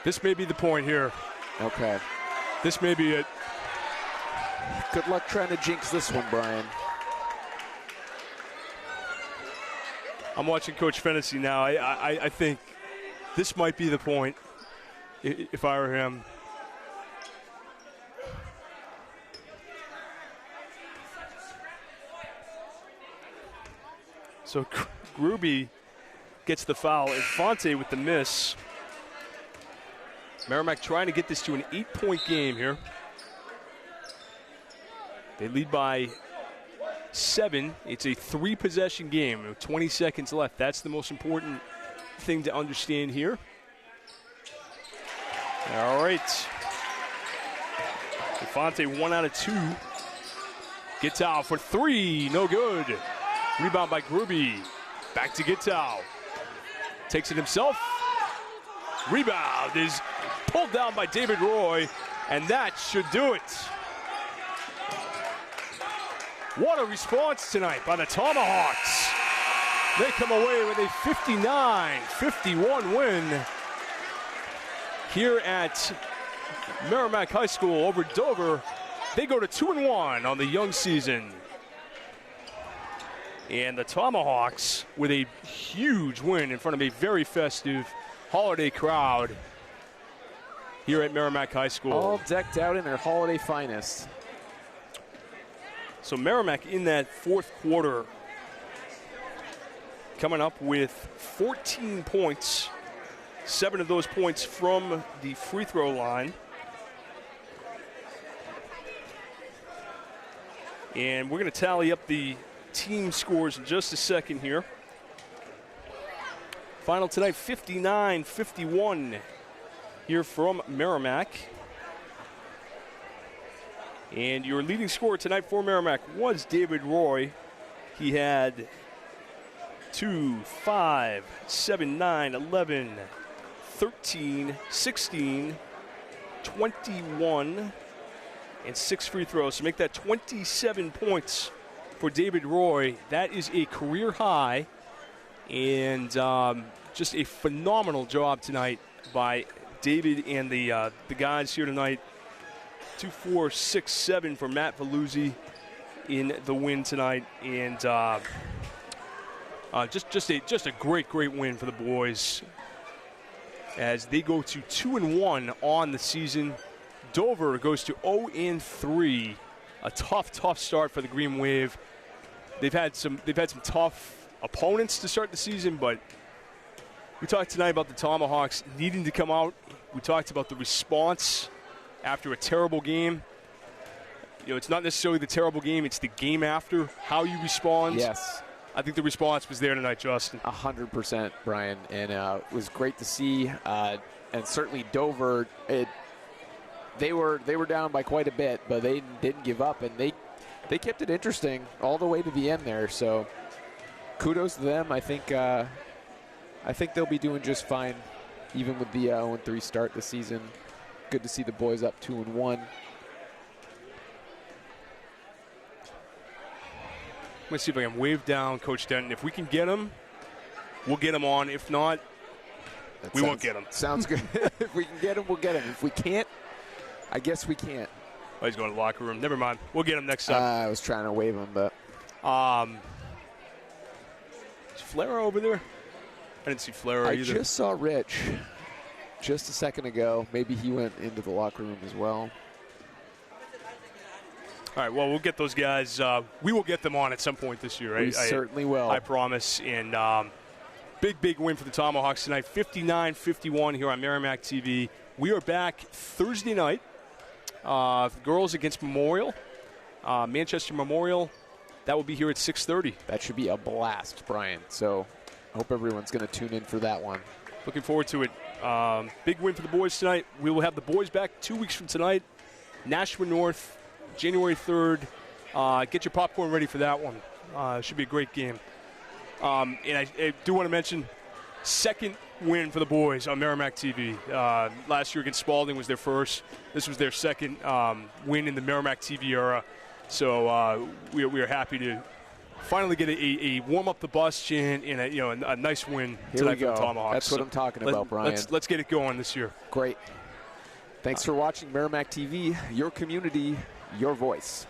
This may be the point here. Okay. This may be it. Good luck trying to jinx this one, Brian. I'm watching Coach Fennessy now. I think this might be the point if I were him. So Gruby gets the foul, and Fonte with the miss. Merrimack trying to get this to an 8-point game here. They lead by 7. It's a 3-possession game with 20 seconds left. That's the most important thing to understand here. All right. Fonte 1 out of 2. Gitau for 3, no good. Rebound by Gruby. Back to Gitau. Takes it himself. Rebound is pulled down by David Roy, and that should do it. What a response tonight by the Tomahawks. They come away with a 59-51 win here at Merrimack High School over Dover. They go to 2-1 on the young season. And the Tomahawks with a huge win in front of a very festive holiday crowd here at Merrimack High School. All decked out in their holiday finest. So Merrimack in that fourth quarter coming up with 14 points, 7 of those points from the free throw line. And we're going to tally up the team scores in just a second here. Final tonight, 59-51 here from Merrimack. And your leading scorer tonight for Merrimack was David Roy. He had 2, 5, 7, 9, 11, 13, 16, 21, and 6 free throws. So make that 27 points for David Roy. That is a career high. And just a phenomenal job tonight by David and the guys here tonight. 2, 4, 6, 7 for Matt Veluzzi in the win tonight, and just a great win for the boys as they go to 2-1 on the season. Dover goes to 0-3, a tough start for the Green Wave. They've had some tough opponents to start the season, but we talked tonight about the Tomahawks needing to come out. We talked about the response after a terrible game. You know, it's not necessarily the terrible game, it's the game after, how you respond. Yes. I think the response was there tonight, Justin. 100%, Brian, and it was great to see. And certainly Dover, they were down by quite a bit, but they didn't give up, and they kept it interesting all the way to the end there. So kudos to them. I think they'll be doing just fine, even with the 0-3 start this season. Good to see the boys up 2-1. Let's see if I can wave down Coach Denton. If we can get him, we'll get him on. If not, we won't get him. Sounds good. If we can get him, we'll get him. If we can't, I guess we can't. Oh, he's going to the locker room. Never mind. We'll get him next time. I was trying to wave him, but. Is Flair over there? I didn't see Flair either. I just saw Rich just a second ago. Maybe he went into the locker room as well. All right, well, we'll get those guys. We will get them on at some point this year. We certainly will. I promise. And big win for the Tomahawks tonight, 59-51 here on Merrimack TV. We are back Thursday night. Girls against Memorial. Manchester Memorial. That will be here at 6:30. That should be a blast, Brian. So I hope everyone's going to tune in for that one. Looking forward to it. Big win for the boys tonight. We will have the boys back 2 weeks from tonight. Nashua North, January 3rd. Get your popcorn ready for that one. Should be a great game. And I do want to mention, second win for the boys on Merrimack TV. Last year against Spalding was their first. This was their second win in the Merrimack TV era. So we are happy to finally get a warm up the bus chant and a nice win tonight for the Tomahawks. That's what I'm talking about, Brian. Let's get it going this year. Great. Thanks for watching Merrimack TV, your community, your voice.